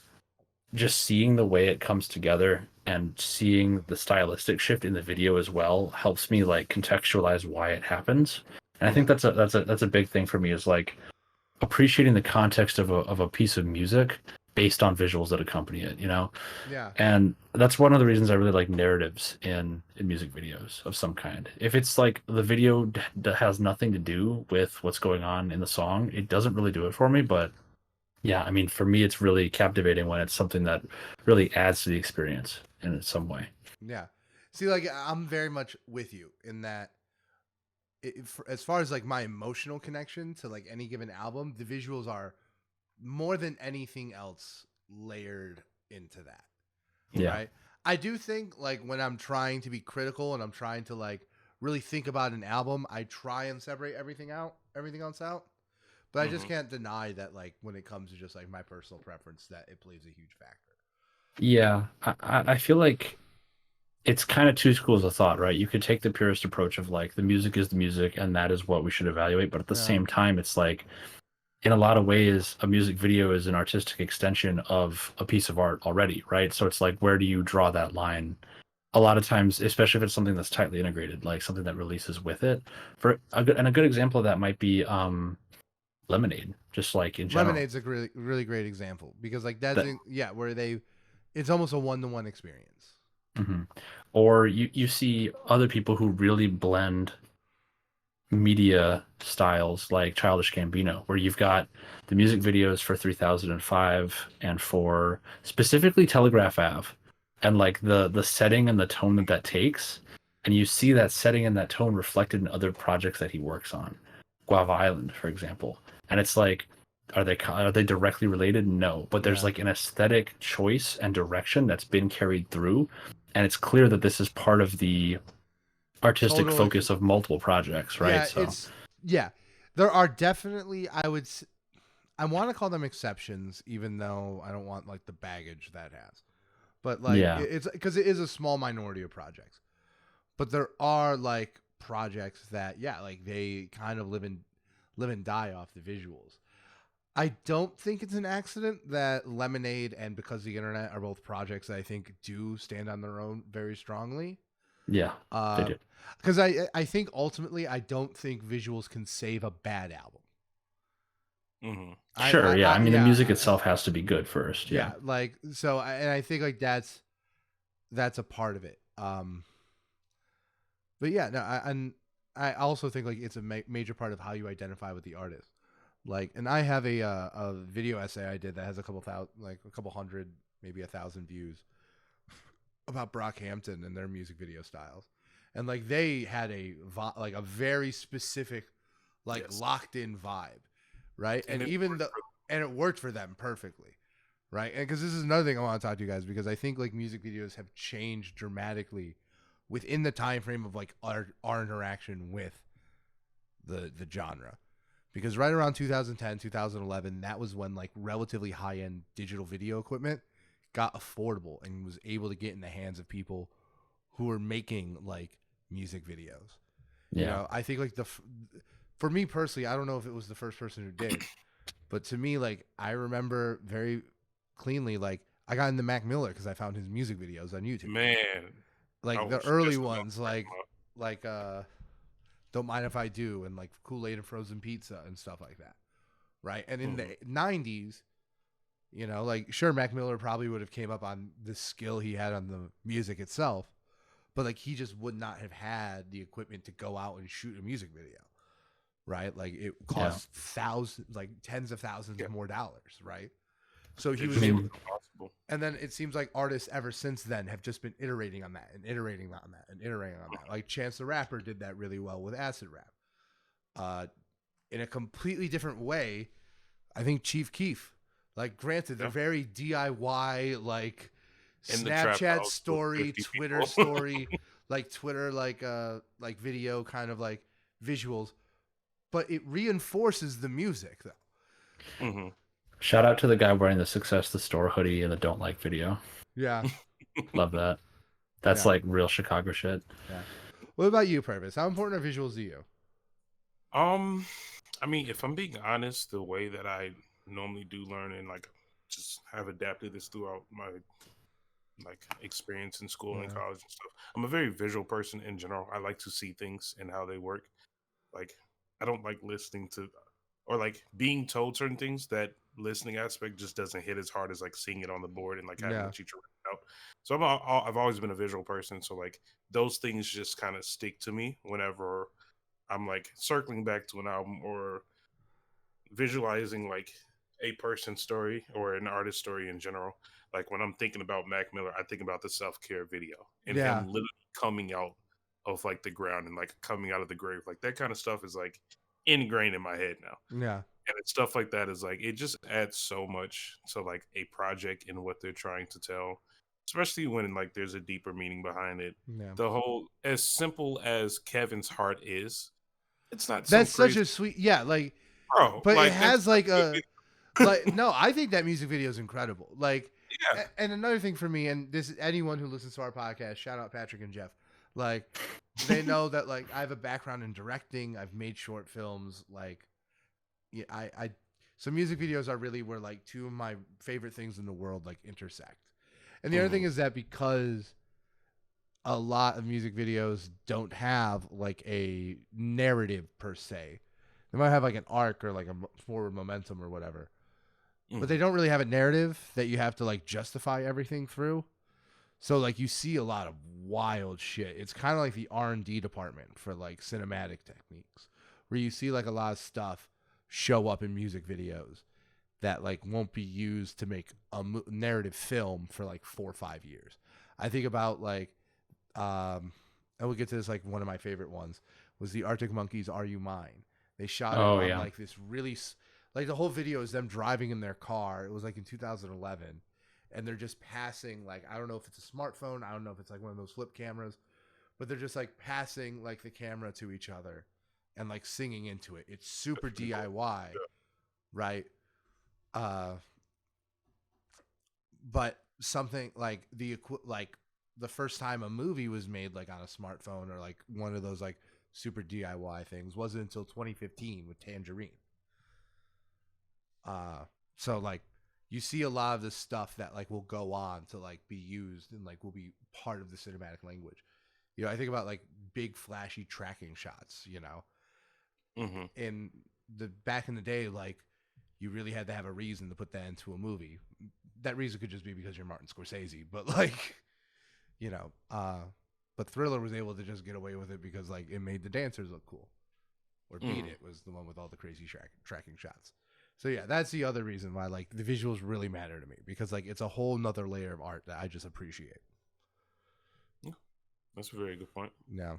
just seeing the way it comes together and seeing the stylistic shift in the video as well helps me like contextualize why it happens. And I think that's a big thing for me, is like appreciating the context of a piece of music based on visuals that accompany it, Yeah. And that's one of the reasons I really like narratives in music videos of some kind. If it's like the video that has nothing to do with what's going on in the song, it doesn't really do it for me. But yeah, I mean, for me, it's really captivating when it's something that really adds to the experience in some way. Yeah. See, like, I'm very much with you in that as far as like my emotional connection to like any given album, the visuals are more than anything else layered into that. Yeah. Right. I do think like when I'm trying to be critical and I'm trying to like really think about an album, I try and separate everything else out. But I just can't deny that like when it comes to just like my personal preference, that it plays a huge factor. Yeah. I feel like it's kind of two schools of thought, right? You could take the purist approach of like the music is the music and that is what we should evaluate. But at the same time, it's like, in a lot of ways, a music video is an artistic extension of a piece of art already, right? So it's like, where do you draw that line? A lot of times, especially if it's something that's tightly integrated, like something that releases with it. A good example of that might be Lemonade, just like in general. Lemonade's a really, really great example because like where it's almost a one-to-one experience. Mm-hmm. Or you see other people who really blend media styles like Childish Gambino, where you've got the music videos for 3005 and for specifically Telegraph Ave, and like the setting and the tone that takes, and you see that setting and that tone reflected in other projects that he works on, Guava Island, for example. And it's like, are they directly related? No, but there's like an aesthetic choice and direction that's been carried through, and it's clear that this is part of the artistic focus of multiple projects, right? There are definitely, I want to call them exceptions, even though I don't want like the baggage that has, but like it's because it is a small minority of projects, but there are like projects that like they kind of live and die off the visuals. I don't think it's an accident that Lemonade and Because the Internet are both projects that I think do stand on their own very strongly. Yeah, they do. Because I think ultimately I don't think visuals can save a bad album. Mm-hmm. Sure, I mean, the music itself has to be good first. Yeah, like so, and I think like that's a part of it. But yeah, no, I also think like it's a major part of how you identify with the artist. Like, and I have a video essay I did that has a couple hundred, maybe 1,000 views about Brockhampton and their music video styles, and like they had like a very specific, like locked in vibe, right? And it worked for them perfectly, right? And because this is another thing I want to talk to you guys, because I think like music videos have changed dramatically within the time frame of like our interaction with the genre. Because right around 2010, 2011, that was when like relatively high-end digital video equipment got affordable and was able to get in the hands of people who were making like music videos. Yeah. You know, I think like for me personally, I don't know if it was the first person who did, but to me, like I remember very cleanly, like I got into Mac Miller because I found his music videos on YouTube. Man, like the early ones, like Don't Mind If I Do, and like Kool-Aid and Frozen Pizza and stuff like that, right? And in the 90s, you know, like sure, Mac Miller probably would have came up on the skill he had on the music itself, but like he just would not have had the equipment to go out and shoot a music video, right? Like it cost thousands, like tens of thousands more dollars, right? So he was able, and then it seems like artists ever since then have just been iterating on that and iterating on that and iterating on that. Like Chance the Rapper did that really well with acid rap. In a completely different way, I think Chief Keef. Like, granted, they're very DIY, like Snapchat story, Twitter story, like Twitter, like video kind of like visuals, but it reinforces the music though. Mm-hmm. Shout out to the guy wearing the Success the Store hoodie in the Don't Like video. Yeah. Love that. That's like real Chicago shit. Yeah. What about you, Purvis? How important are visuals to you? I mean, if I'm being honest, the way that I normally do learn and like just have adapted this throughout my like experience in school and college and stuff, I'm a very visual person in general. I like to see things and how they work. Like, I don't like listening to or like being told certain things. That listening aspect just doesn't hit as hard as like seeing it on the board and like having the teacher write it out. So I've always been a visual person. So like those things just kind of stick to me whenever I'm like circling back to an album or visualizing like a person's story or an artist's story in general. Like when I'm thinking about Mac Miller, I think about the self-care video and him literally coming out of like the ground and like coming out of the grave. Like that kind of stuff is like ingrained in my head now. Yeah. And stuff like that is like, it just adds so much to like a project and what they're trying to tell, especially when like there's a deeper meaning behind it. Yeah. The whole, as simple as Kevin's heart is, it's not that's such a sweet like bro, but like, it has like a like no, I think that music video is incredible. Like and another thing for me, and this is anyone who listens to our podcast, shout out Patrick and Jeff, like they know that like I have a background in directing, I've made short films, like I so music videos are really where like two of my favorite things in the world like intersect. And the other thing is that because a lot of music videos don't have like a narrative per se, they might have like an arc or like a forward momentum or whatever, but they don't really have a narrative that you have to like justify everything through. So like you see a lot of wild shit. It's kind of like the R&D department for like cinematic techniques, where you see like a lot of stuff show up in music videos that like won't be used to make a narrative film for like 4 or 5 years. I think about like and we'll get to this, like one of my favorite ones was the Arctic Monkeys Are You Mine. They shot it on like this really like the whole video is them driving in their car. It was like in 2011, and they're just passing, like I don't know if it's a smartphone, I don't know if it's like one of those flip cameras, but they're just like passing like the camera to each other and like singing into it. It's super DIY, right? But something like the first time a movie was made like on a smartphone or like one of those like super DIY things wasn't until 2015 with Tangerine. So like you see a lot of this stuff that like will go on to like be used and like will be part of the cinematic language. You know, I think about like big flashy tracking shots, you know, in the back in the day, like you really had to have a reason to put that into a movie. That reason could just be because you're Martin Scorsese, but like, you know, but Thriller was able to just get away with it because like it made the dancers look cool. or Beat It was the one with all the crazy tracking shots. So yeah, that's the other reason why like the visuals really matter to me, because like it's a whole nother layer of art that I just appreciate. Yeah, that's a very good point. Yeah.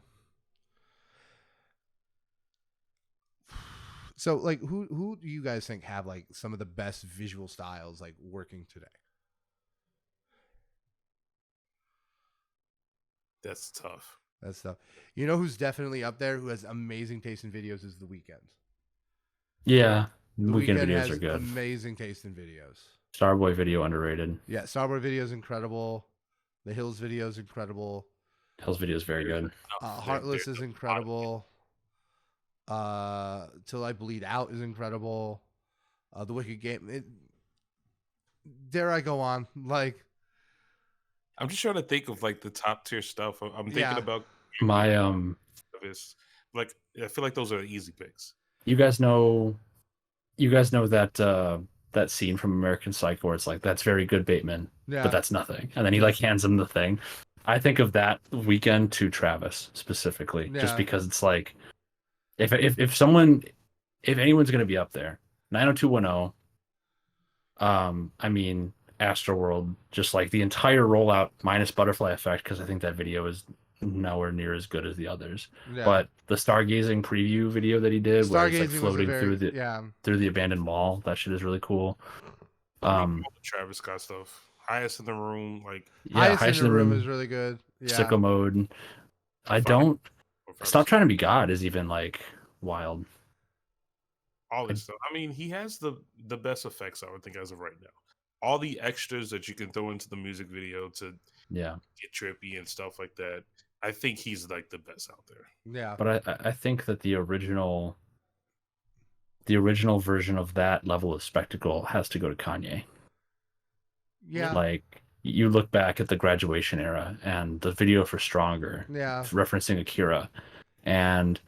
So like who do you guys think have like some of the best visual styles like working today? That's tough. That's tough. You know who's definitely up there, who has amazing taste in videos, is The Weeknd. Yeah, The Weekend Weeknd videos has are good. amazing taste in videos. Starboy video underrated. Yeah, Starboy video is incredible. The Hills video is incredible. Hills video is very good. Heartless is incredible. Till I Bleed Out is incredible. The Wicked Game. Dare I go on? Like, I'm just trying to think of like the top tier stuff. I'm thinking about my this. Like, I feel like those are easy picks. You guys know that that scene from American Psycho where it's like, that's very good, Bateman, but that's nothing, and then he like hands him the thing. I think of that Weekend to Travis specifically, just because it's like, if anyone's gonna be up there, 90210. I mean, Astroworld, just like the entire rollout minus Butterfly Effect, because I think that video is nowhere near as good as the others. But the stargazing preview video that he did, where it's like floating through the abandoned mall, that shit is really cool. The Travis Scott stuff, Highest in the Room, like Highest in the Room is really good. Sicko Mode. Stop Trying to Be God is even like wild. All this stuff. I mean, he has the best effects, I would think, as of right now. All the extras that you can throw into the music video to get trippy and stuff like that. I think he's like the best out there. Yeah. But I think that the original version of that level of spectacle has to go to Kanye. Yeah. Like, you look back at the Graduation era and the video for Stronger, referencing Akira, and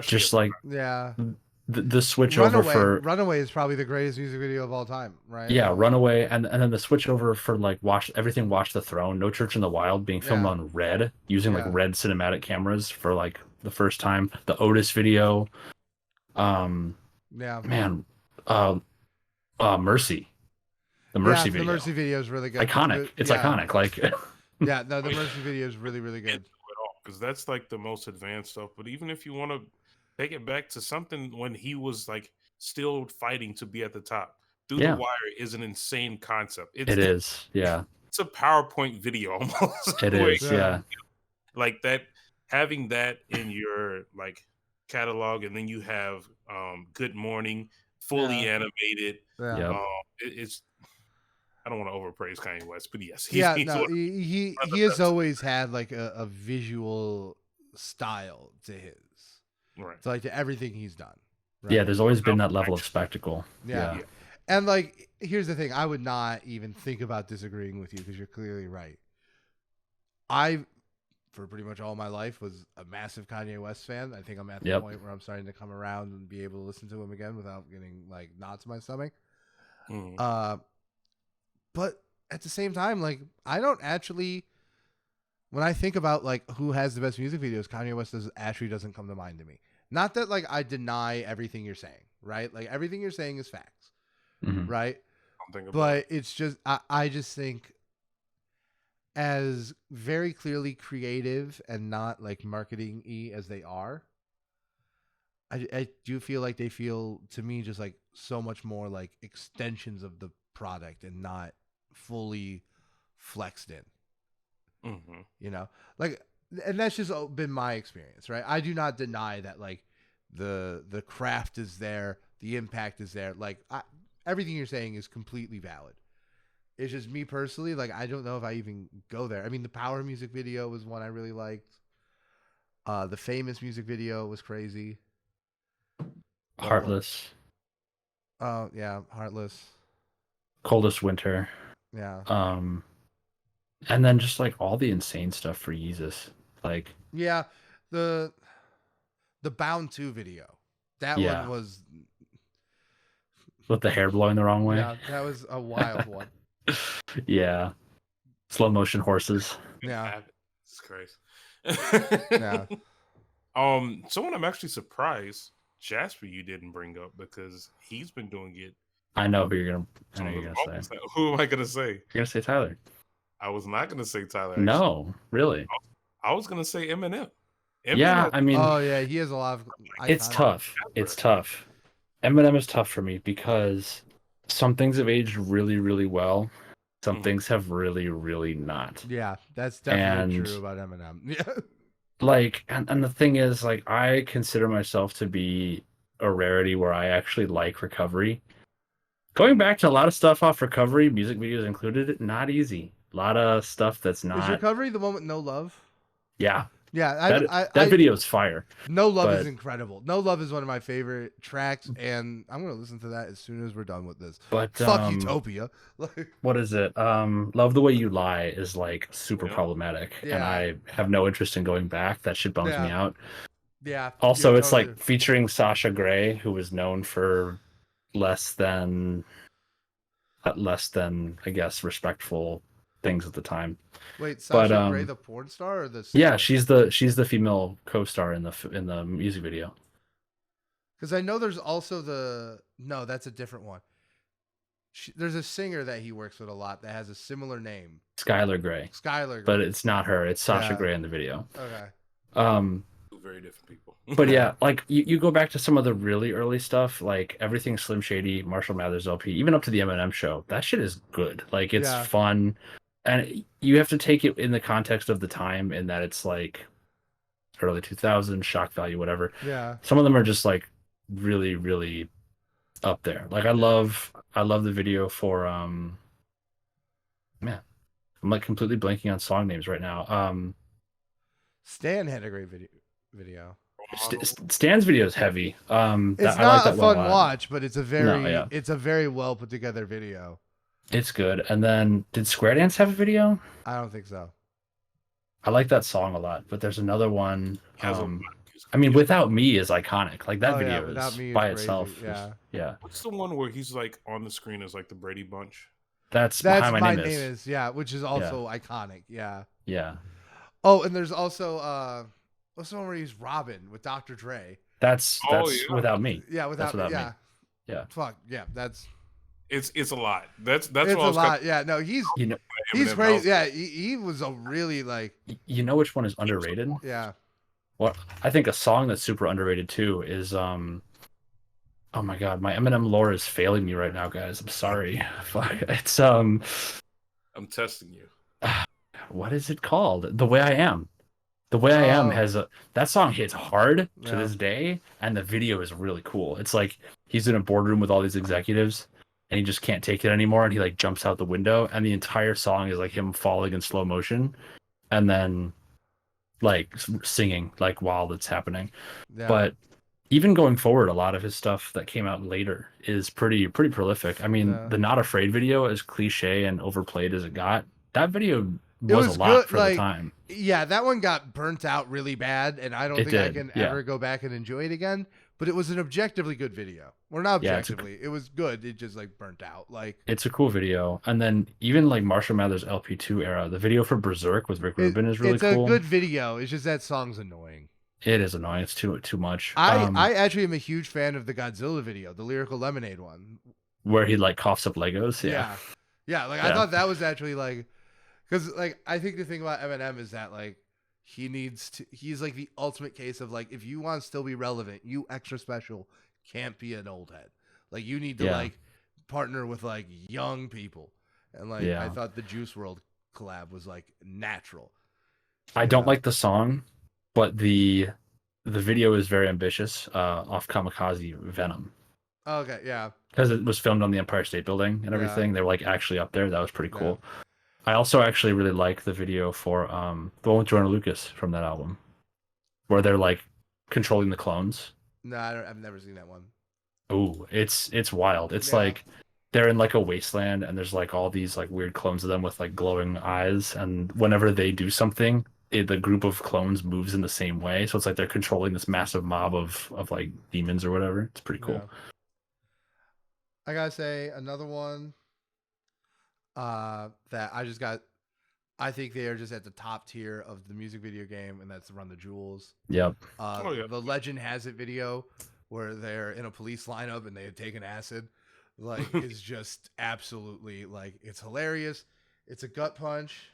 just like the switch over for Runaway is probably the greatest music video of all time, right? Yeah, Runaway, and then the switch over for like Watch the Throne, No Church in the Wild being filmed on red, using like red cinematic cameras for like the first time. The Otis video, Mercy. The Mercy video. The Mercy video is really good. Iconic. It's iconic. Like the Mercy video is really, really good. Because that's like the most advanced stuff. But even if you want to take it back to something when he was like still fighting to be at the top, Through the Wire is an insane concept. It is. It's a PowerPoint video almost. It is. Like that, having that in your like catalog, and then you have Good Morning, fully animated. It's, I don't want to overpraise Kanye West, but yes, he has always had like a visual style to his, right? So like to everything he's done. Right? Yeah, there's always been that level of spectacle. Yeah. And like, here's the thing: I would not even think about disagreeing with you, because you're clearly right. I, for pretty much all my life, was a massive Kanye West fan. I think I'm at the point where I'm starting to come around and be able to listen to him again without getting like knots in my stomach. But at the same time, like, I don't actually, when I think about like who has the best music videos, Kanye West doesn't come to mind to me. Not that like I deny everything you're saying, right? Like everything you're saying is facts, right? But it's just, I just think, as very clearly creative and not like marketing-y as they are, I do feel like they feel to me just like so much more like extensions of the product and not fully flexed in. You know, like, and that's just been my experience, right? I do not deny that like the craft is there, the impact is there. Like, everything you're saying is completely valid. It's just me personally, like, I don't know if I even go there. I mean, the Power music video was one I really liked. The Famous music video was crazy. Heartless. Oh yeah, Heartless. Coldest Winter. Yeah. And then just like all the insane stuff for Yeezus. Like, yeah, the Bound 2 video. That one was with the hair blowing the wrong way. Yeah, that was a wild one. Yeah. Slow motion horses. Yeah. It's crazy. Yeah. Someone I'm actually surprised Jasper you didn't bring up because he's been doing it. I know who you're gonna say. Who am I gonna say? You're gonna say Tyler. I was not gonna say Tyler. Actually. No, really. I was gonna say Eminem. Yeah, I mean, oh yeah, he has a lot of. It's tough. It's tough. Eminem is tough for me because some things have aged really, really well. Some things have really, really not. Yeah, that's definitely true about Eminem. Yeah. Like, and the thing is, like, I consider myself to be a rarity where I actually like Recovery. Going back to a lot of stuff off Recovery, music videos included, not easy. A lot of stuff that's not. Is Recovery the one with No Love? Yeah. Yeah, that video is fire. No Love is incredible. No Love is one of my favorite tracks, and I'm gonna listen to that as soon as we're done with this. But fuck Utopia. What is it? Love the Way You Lie is like super problematic, and I have no interest in going back. That shit bums me out. Yeah. Also, it's totally like featuring Sasha Grey, who was known for less than I guess respectful things at the time. Wait, Sasha Grey, the porn star, or the singer? Yeah, she's the female co-star in the music video. Because I know there's also that's a different one. There's a singer that he works with a lot that has a similar name. Skylar Grey. But it's not her. It's Sasha Grey in the video. Okay. Very different people. But yeah, like you go back to some of the really early stuff, like everything Slim Shady, Marshall Mathers LP, even up to the Eminem show. That shit is good. Like it's fun. And you have to take it in the context of the time, in that it's like early 2000s, shock value, whatever. Yeah. Some of them are just like really, really up there. Like I love the video for man, I'm like completely blanking on song names right now. Stan had a great video. Stan's video is heavy. It's not a fun watch, but it's a very well put together video. It's good. And then, did Square Dance have a video? I don't think so. I like that song a lot, but there's another one. I mean, Without Me is iconic. Like that video is by itself. Yeah. What's the one where he's like on the screen as like the Brady Bunch? That's My Name Is. Yeah, which is also iconic. Yeah. Yeah. Oh, and there's also what's the one where he's Robin with Dr. Dre? That's Without Me. Yeah, Without Me. Yeah. Fuck yeah, that's. It's a lot. That's it's a lot. Yeah, no, he's crazy. Yeah, he was a really like. You know which one is underrated? Yeah. Well, I think a song that's super underrated too is oh my god, my Eminem lore is failing me right now, guys. I'm sorry. It's I'm testing you. What is it called? The Way I Am. The Way I Am has that song hits hard to this day, and the video is really cool. It's like he's in a boardroom with all these executives, and he just can't take it anymore, and he like jumps out the window, and the entire song is like him falling in slow motion, and then like singing like while it's happening. Yeah. But even going forward, a lot of his stuff that came out later is pretty prolific. I mean, the Not Afraid video, as cliche and overplayed as it got, that video was a lot good, for the time. Yeah, that one got burnt out really bad, and I don't think I can ever go back and enjoy it again. But it was an objectively good video. Well, not objectively. It was good. It just like burnt out. Like it's a cool video. And then even like Marshall Mathers LP2 era, the video for Berserk with Rick Rubin is really cool. It's a good video. It's just that song's annoying. It is annoying. It's too much. I actually am a huge fan of the Godzilla video, the Lyrical Lemonade one, where he like coughs up Legos. Yeah. Like I thought that was actually like, because like I think the thing about Eminem is that like he's like the ultimate case of like, if you want to still be relevant, you extra special can't be an old head. Like you need to like partner with like young people, and like I thought the Juice WRLD collab was like natural. I don't like the song, but the video is very ambitious. Off Kamikaze Venom. Okay, yeah. Because it was filmed on the Empire State Building and everything. They were like actually up there. That was pretty cool. I also actually really like the video for the one with Jordan Lucas from that album, where they're like controlling the clones. No, I've never seen that one. Oh, it's wild. It's like they're in like a wasteland, and there's like all these like weird clones of them with like glowing eyes, and whenever they do something, the group of clones moves in the same way. So it's like they're controlling this massive mob of like demons or whatever. It's pretty cool. Yeah. I gotta say another one that I think they are just at the top tier of the music video game, and that's Run the Jewels. Yep. The Legend Has It video where they're in a police lineup and they had taken acid, like is just absolutely like it's hilarious. It's a gut punch,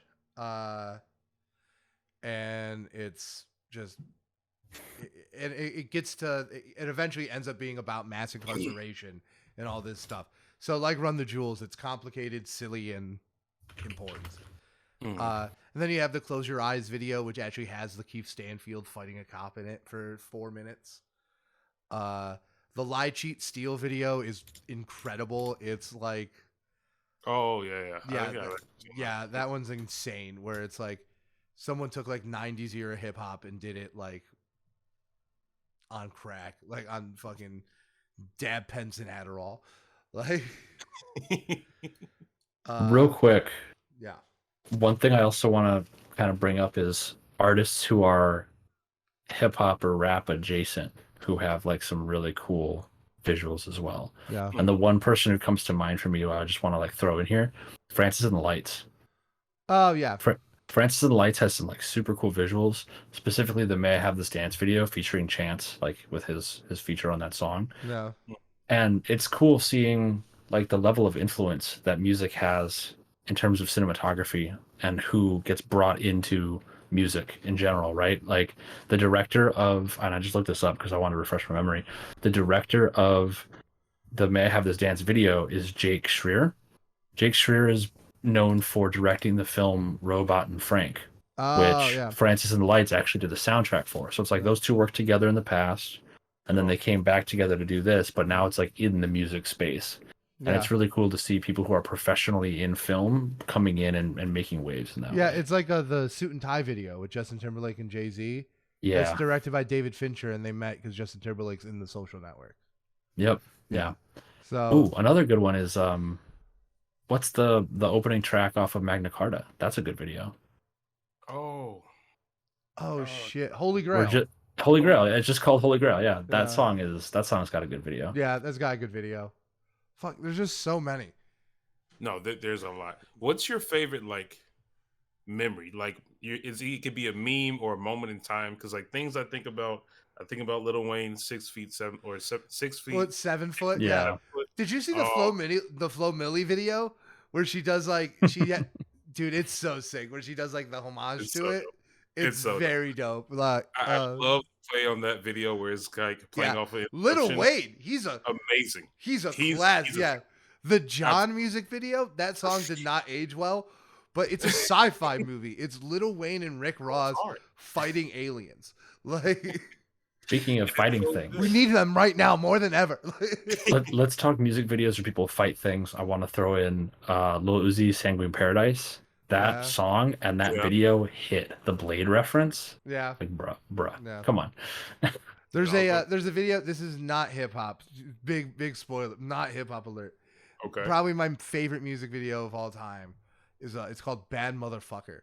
and it's just it gets to it eventually ends up being about mass incarceration and all this stuff. So like Run the Jewels, it's complicated, silly, and important. And then you have the Close Your Eyes video, which actually has Lakeith Stanfield fighting a cop in it for 4 minutes. The Lie, Cheat, Steal video is incredible. It's like, oh yeah, that one's insane. Where it's like someone took like 90s era hip hop and did it like on crack, like on fucking dab pens and Adderall, like. Real quick, yeah. One thing I also want to kind of bring up is artists who are hip hop or rap adjacent who have like some really cool visuals as well. Yeah. And the one person who comes to mind for me, who I just want to like throw in here, Francis and the Lights. Oh yeah. Francis and the Lights has some like super cool visuals. Specifically, the May I Have This Dance video featuring Chance, like with his feature on that song. Yeah. And it's cool seeing like the level of influence that music has in terms of cinematography and who gets brought into music in general, right? Like the director of, and I just looked this up because I want to refresh my memory. The director of the May I Have This Dance video is Jake Schreier. Jake Schreier is known for directing the film Robot and Frank, which Francis and the Lights actually did the soundtrack for. So it's like those two worked together in the past, and then they came back together to do this, but now it's like in the music space. And it's really cool to see people who are professionally in film coming in and making waves in that way. It's like the Suit and Tie video with Justin Timberlake and Jay-Z. Yeah. It's directed by David Fincher, and they met because Justin Timberlake's in The Social Network. Yep. Yeah. So another good one is what's the opening track off of Magna Carta? That's a good video. Oh shit. Holy Grail. Holy Grail. It's just called Holy Grail. Yeah. That song's got a good video. Yeah, that's got a good video. Fuck, there's just so many. No, there's a lot. What's your favorite like memory? Like, it could be a meme or a moment in time. Because like things I think about Lil Wayne 6 feet 7 or 6 feet. What, 7 foot? Yeah. Did you see the Flo Milli video where she does like dude, it's so sick. Where she does like the homage to it. It's so very dope. Like I love play on that video where it's like playing off of Lil Wayne. He's amazing. He's a class. The John music video, that song did not age well, but it's a sci-fi movie. It's Lil Wayne and Rick Ross fighting aliens. Like, speaking of fighting things, we need them right now more than ever. Let's talk music videos where people fight things. I want to throw in Lil Uzi's Sanguine Paradise. That song and that video hit the Blade reference. Yeah. Like, bruh. Come on. There's a video. This is not hip hop. Big spoiler. Not hip hop alert. Okay. Probably my favorite music video of all time is it's called Bad Motherfucker,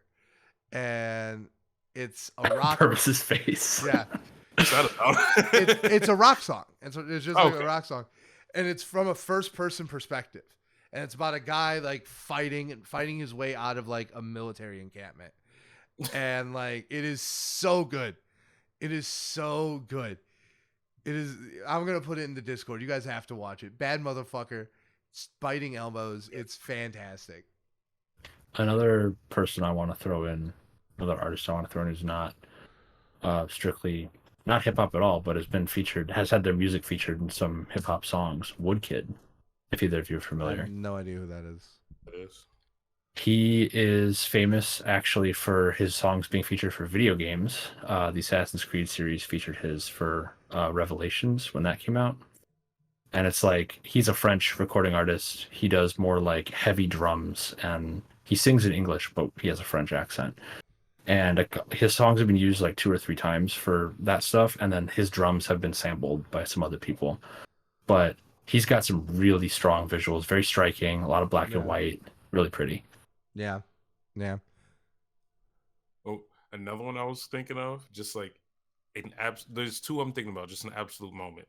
and it's a rock. Purvis's face. Yeah. It's a rock song, and so it's just like a rock song, and it's from a first person perspective. And it's about a guy like fighting his way out of like a military encampment. And like, it is so good. It is so good. It is. I'm going to put it in the Discord. You guys have to watch it. Bad Motherfucker, biting elbows. It's fantastic. Another person I want to throw in, another artist I want to throw in who's not strictly, not hip hop at all, but has had their music featured in some hip hop songs. Woodkid. If either of you are familiar. I have no idea who that is. He is famous actually for his songs being featured for video games. The Assassin's Creed series featured his for Revelations when that came out. And it's like, he's a French recording artist. He does more like heavy drums and he sings in English, but he has a French accent. And his songs have been used like 2 or 3 times for that stuff. And then his drums have been sampled by some other people. But he's got some really strong visuals, very striking, a lot of black and white, really pretty. Yeah. Oh, another one I was thinking of, just like there's 2 I'm thinking about, just an absolute moment.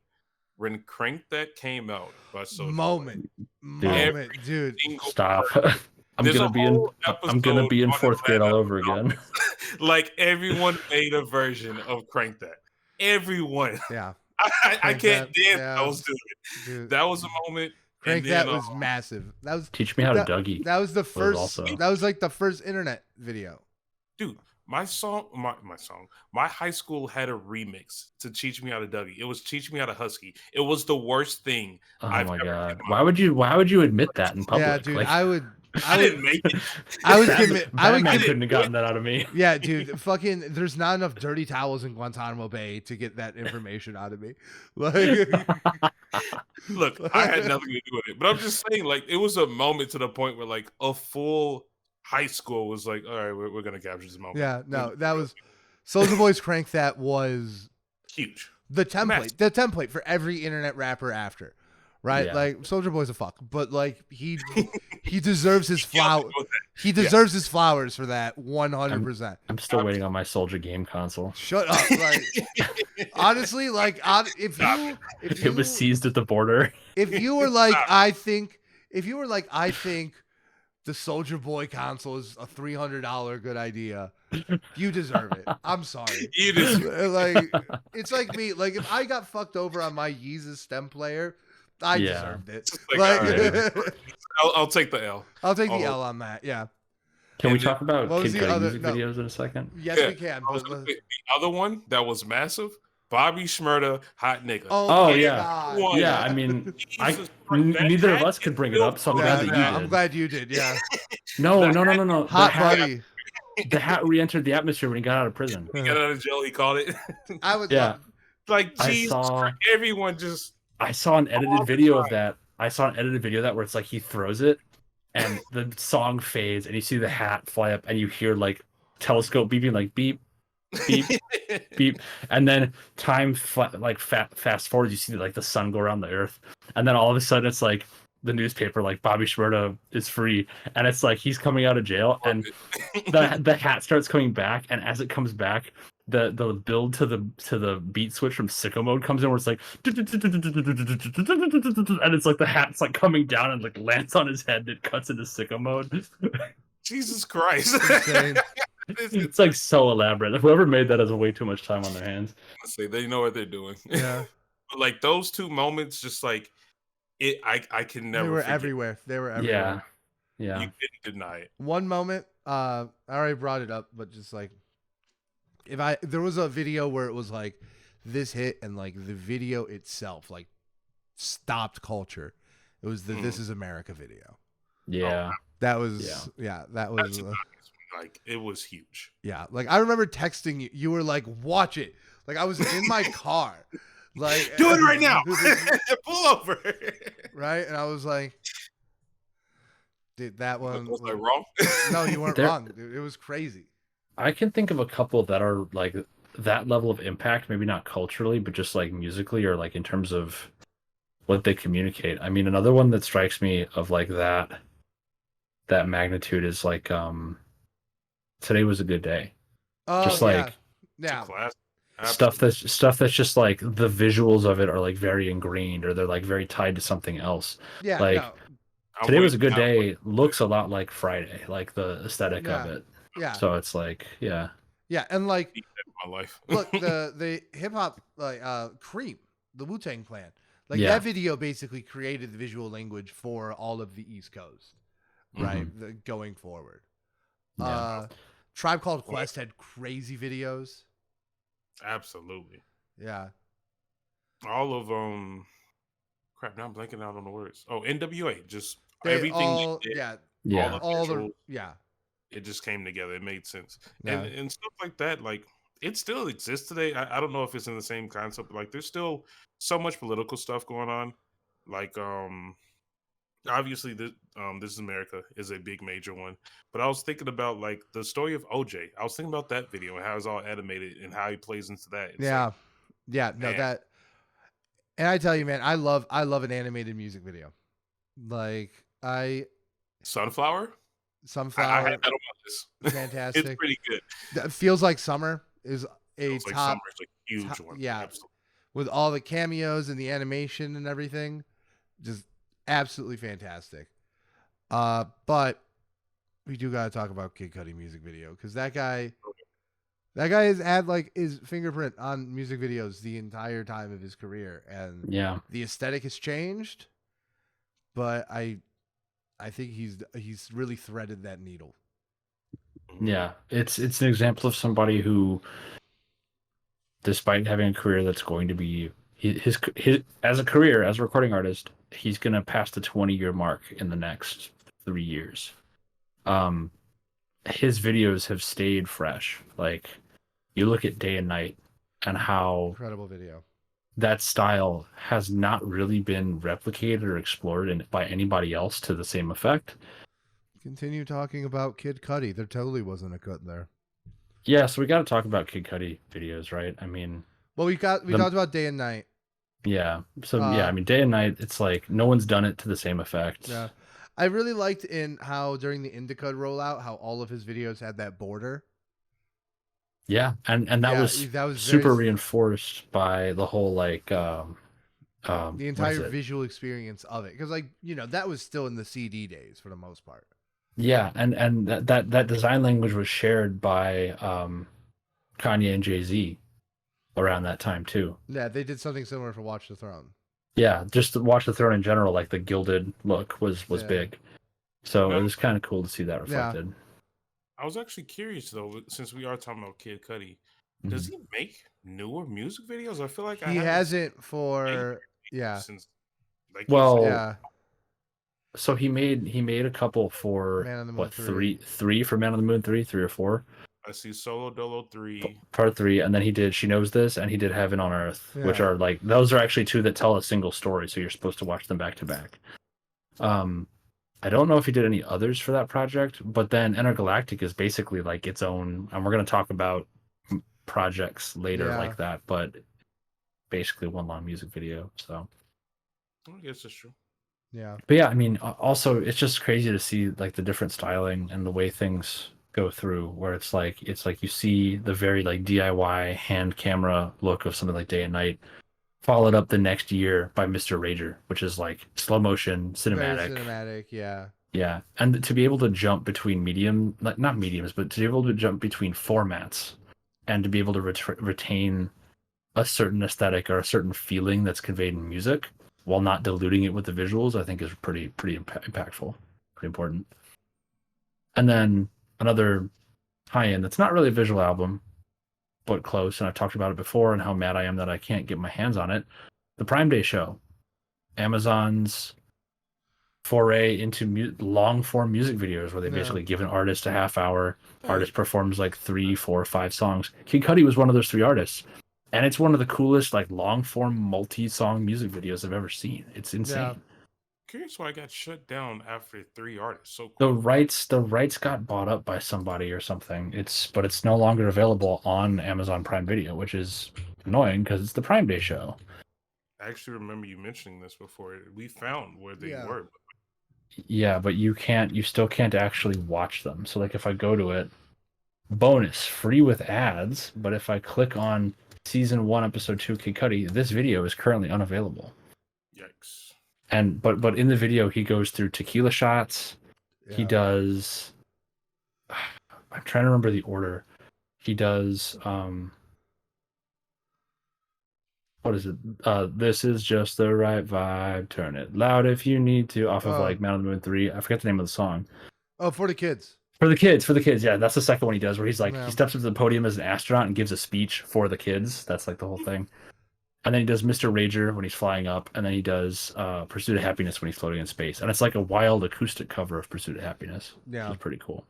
When Crank That came out by Soulja Boy. Dude. Stop. I'm gonna be in 4th grade all over again. Like, everyone made a version of Crank That. Everyone. Yeah. I can't dance. Yeah. I was doing it. Dude. That was a moment. Crank That was massive. That was Teach Me How to Dougie. That was the first. That was like the first internet video. Dude, my high school had a remix to Teach Me How to Dougie. It was Teach Me How to Husky. It was the worst thing. Oh my god! Why would you admit that in public? Yeah, dude, like, I didn't make it. Batman couldn't have gotten that out of me. Yeah, dude, fucking. There's not enough dirty towels in Guantanamo Bay to get that information out of me. Like, look, I had nothing to do with it, but I'm just saying, like, it was a moment to the point where, like, a full high school was like, all right, we're gonna capture this moment. Yeah, no, that was Soulja Boy's Crank That was huge. The template for every internet rapper after, right? Yeah. Like Soulja Boy's a fuck, but like he deserves his flower. He deserves his flowers for that 100%. I'm still waiting on my Soulja game console. Shut up! Like, honestly, like if you it was seized at the border. If you were like, I think the Soulja Boy console is a $300 good idea, you deserve it. I'm sorry. You deserve like it's like me. Like if I got fucked over on my Yeezus stem player, I deserved it. Like, right. I'll take the L. I'll take the L on that. Yeah. Can we talk about Kid Cudi music videos in a second? Yes, we can. The other one that was massive, Bobby Shmurda, Hot Nigga. Oh yeah. Yeah, I mean, neither of us could bring it up, so I'm glad that you did. I'm glad you did, yeah. No. Hot Buddy. The hat re-entered the atmosphere when he got out of prison. He got out of jail, he called it. I would like, Jesus, everyone just... I saw an edited video of that. Where it's like he throws it, and the song fades, and you see the hat fly up, and you hear like telescope beeping, like beep, beep, beep, and then fast forward. You see like the sun go around the earth, and then all of a sudden it's like the newspaper, like Bobby Shmurda is free, and it's like he's coming out of jail, and the hat starts coming back, and as it comes back, the build to the beat switch from Sicko Mode comes in, where it's like, and it's like the hat's like coming down and like lands on his head, and it cuts into Sicko Mode. Jesus Christ. It's like so elaborate. Whoever made that has way too much time on their hands. Say they know what they're doing. Yeah. Like those two moments, just like it, I can never. They were forget. everywhere. They were everywhere. Yeah. You couldn't deny it. One moment, I already brought it up, but just like, there was a video where it was like this hit, and like the video itself like stopped culture. It was the This Is America video. Yeah. That was that was like it was huge. Yeah, like I remember texting you. You were like, "Watch it." Like I was in my car, like do it right now. Pull over. Right, and I was like, "Dude, that one was I wrong?" No, you weren't wrong. Dude. It was crazy. I can think of a couple that are like that level of impact, maybe not culturally, but just like musically or like in terms of what they communicate. I mean, another one that strikes me of like that magnitude is like Today Was a Good Day. Oh, just like stuff that's just like the visuals of it are like very ingrained, or they're like very tied to something else. Yeah, like Today Was a Good Day looks a lot like Friday, like the aesthetic of it. Yeah. So it's like, yeah, and like my life. Look, the hip hop like Cream, the Wu-Tang Clan, like that video basically created the visual language for all of the East Coast, right? Going forward. Yeah. Tribe Called Quest had crazy videos. Absolutely. Yeah. All of crap, now I'm blanking out on the words. Oh, NWA, just everything. All the it just came together. It made sense. Yeah. And stuff like that, like it still exists today. I don't know if it's in the same concept, but like there's still so much political stuff going on. Like obviously This Is America is a big major one. But I was thinking about like the story of OJ. I was thinking about that video and how it's all animated and how he plays into that. It's that. And I tell you, man, I love an animated music video. Like Sunflower. I had that on my list. Fantastic. It's pretty good. That Feels Like Summer is a top. Summer's a huge one. Yeah, absolutely. With all the cameos and the animation and everything, just absolutely fantastic. But we do gotta talk about Kid Cudi music video, because that guy, That guy has had like his fingerprint on music videos the entire time of his career, and Yeah. the aesthetic has changed, but I think he's really threaded that needle. Yeah, it's an example of somebody who, despite having a career that's going to be his as a career as a recording artist, he's going to pass the 20-year mark in the next 3 years. His videos have stayed fresh. Like, you look at Day and Night and how Incredible video. that style has not really been replicated or explored by anybody else to the same effect. Continue talking about Kid Cudi. There totally wasn't a cut there. Yeah, so we got to talk about Kid Cudi videos, right? I mean, well, we talked about Day and Night. Yeah. So I mean, Day and Night, it's like no one's done it to the same effect. Yeah. I really liked in how during the Indica rollout, how all of his videos had that border. Yeah, and that was super reinforced by the whole like the entire visual experience of it, because like that was still in the CD days for the most part. Yeah, and that design language was shared by Kanye and Jay-Z around that time too. Yeah, they did something similar for Watch the Throne. Yeah, just to Watch the Throne in general, like the gilded look was big. So it was kind of cool to see that reflected. Yeah. I was actually curious though, since we are talking about Kid Cudi, does he make newer music videos? I feel like he hasn't for since like So he made a couple for Man on the Moon what 3 for Man on the Moon 3 or 4. I see Solo Dolo 3 Part 3, and then he did She Knows This, and he did Heaven on Earth, which are like those are actually 2 that tell a single story, so you're supposed to watch them back to back. I don't know if he did any others for that project, but then Intergalactic is basically like its own, and we're going to talk about projects later like that, but basically one long music video. So I guess that's true. Yeah. But yeah, I mean, also it's just crazy to see like the different styling and the way things go through, where it's like you see the very like DIY hand camera look of something like Day and Night, followed up the next year by Mr. Rager, which is like slow motion, cinematic. Very cinematic, yeah. Yeah, and to be able to jump between not mediums, but to be able to jump between formats, and to be able to retain a certain aesthetic or a certain feeling that's conveyed in music while not diluting it with the visuals, I think is pretty impactful, pretty important. And then another tie-in that's not really a visual album, but close, and I've talked about it before and how mad I am that I can't get my hands on it. The Prime Day show, Amazon's foray into long-form music videos, where they basically give an artist a half hour, artist performs like 3, 4, 5 songs. Kid Cudi was one of those 3 artists, and it's one of the coolest like long-form multi-song music videos I've ever seen. It's insane. Yeah. Curious why I got shut down after 3 artists. So cool. The rights got bought up by somebody or something. But it's no longer available on Amazon Prime Video, which is annoying because it's the Prime Day show. I actually remember you mentioning this before. We found where they were. Yeah, but you still can't actually watch them. So like if I go to it, bonus, free with ads, but if I click on Season 1, Episode 2, Kid Cudi, this video is currently unavailable. Yikes. And but in the video he goes through tequila shots. Yeah. He does I'm trying to remember the order. He does what is it? This is just the right vibe. Turn it loud if you need to. Off of like Man on the Moon 3. I forget the name of the song. Oh, for the kids. For the kids. Yeah, that's the second one he does, where he's like he steps up to the podium as an astronaut and gives a speech for the kids. That's like the whole thing. And then he does Mr. Rager when he's flying up, and then he does Pursuit of Happiness when he's floating in space. And it's like a wild acoustic cover of Pursuit of Happiness. Yeah, which is pretty cool.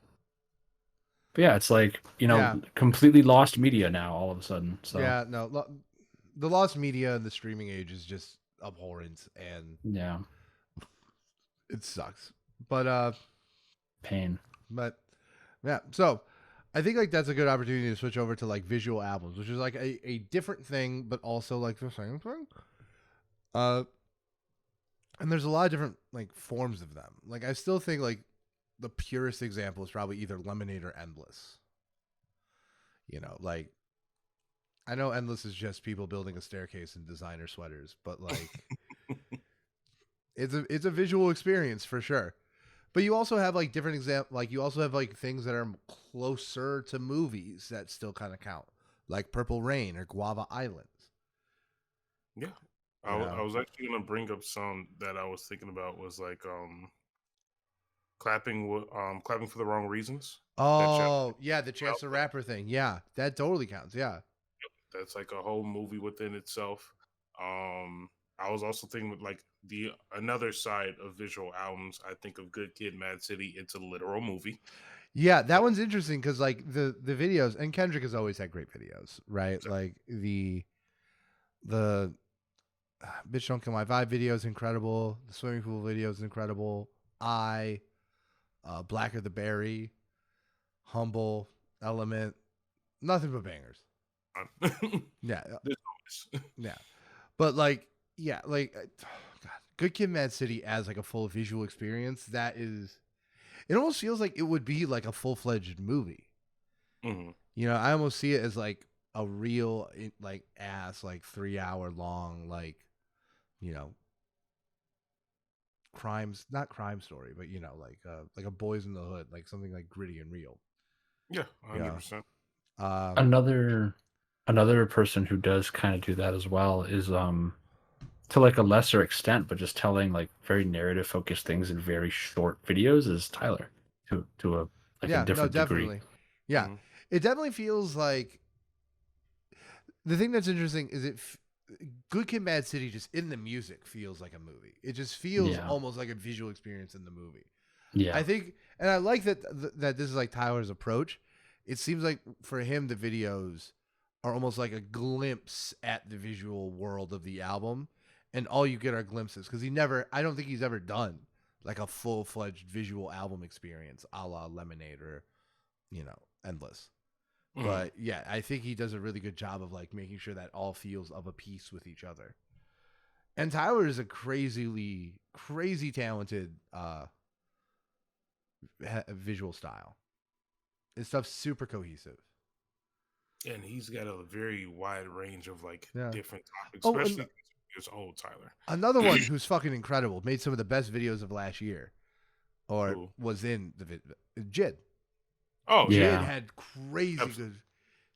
But yeah, it's like completely lost media now all of a sudden. So yeah, no. The lost media in the streaming age is just abhorrent, and it sucks. But pain. But yeah, so I think like that's a good opportunity to switch over to like visual albums, which is like a different thing, but also like the same thing. And there's a lot of different like forms of them. Like I still think like the purest example is probably either Lemonade or Endless. Like I know Endless is just people building a staircase in designer sweaters, but like it's a visual experience for sure. But you also have like different like you also have like things that are closer to movies that still kind of count, like Purple Rain or Guava Islands. Yeah, I was actually gonna bring up some that I was thinking about was like clapping for the wrong reasons. Oh yeah, the Chance the Rapper thing. Yeah, that totally counts. Yeah, that's like a whole movie within itself. I was also thinking with like the another side of visual albums. I think of Good Kid, Mad City. It's a literal movie. yeah, that one's interesting because like the videos, and Kendrick has always had great videos, right? Like the Bitch Don't Kill My Vibe video is incredible. The swimming pool video is incredible. Blacker the Berry, Humble, Element, nothing but bangers. Yeah. Yeah. But like, yeah, like, God, Good Kid, Mad City as like a full visual experience. It almost feels like it would be like a full-fledged movie. Mm-hmm. You know, I almost see it as like a real, like, like 3-hour long, like, you know, not crime story, but you know, like a Boys in the Hood, like something like gritty and real. Yeah, 100%. Another person who does kind of do that as well is to like a lesser extent, but just telling like very narrative focused things in very short videos is Tyler to a different definitely. degree. Yeah, it definitely feels like the thing that's interesting is Good Kid, Mad City just in the music feels like a movie. It just feels almost like a visual experience in the movie. Yeah, I think, and I like that this is like Tyler's approach. It seems like for him, the videos are almost like a glimpse at the visual world of the album, and all you get are glimpses because I don't think he's ever done like a full-fledged visual album experience a la Lemonade or, you know, Endless. But yeah, I think he does a really good job of like making sure that all feels of a piece with each other. And Tyler is a crazy talented visual style. His stuff's super cohesive. And he's got a very wide range of like different topics, Oh, especially his old Tyler. Another one who's fucking incredible, made some of the best videos of last year, or was in the Jid. Oh yeah, Jid had crazy good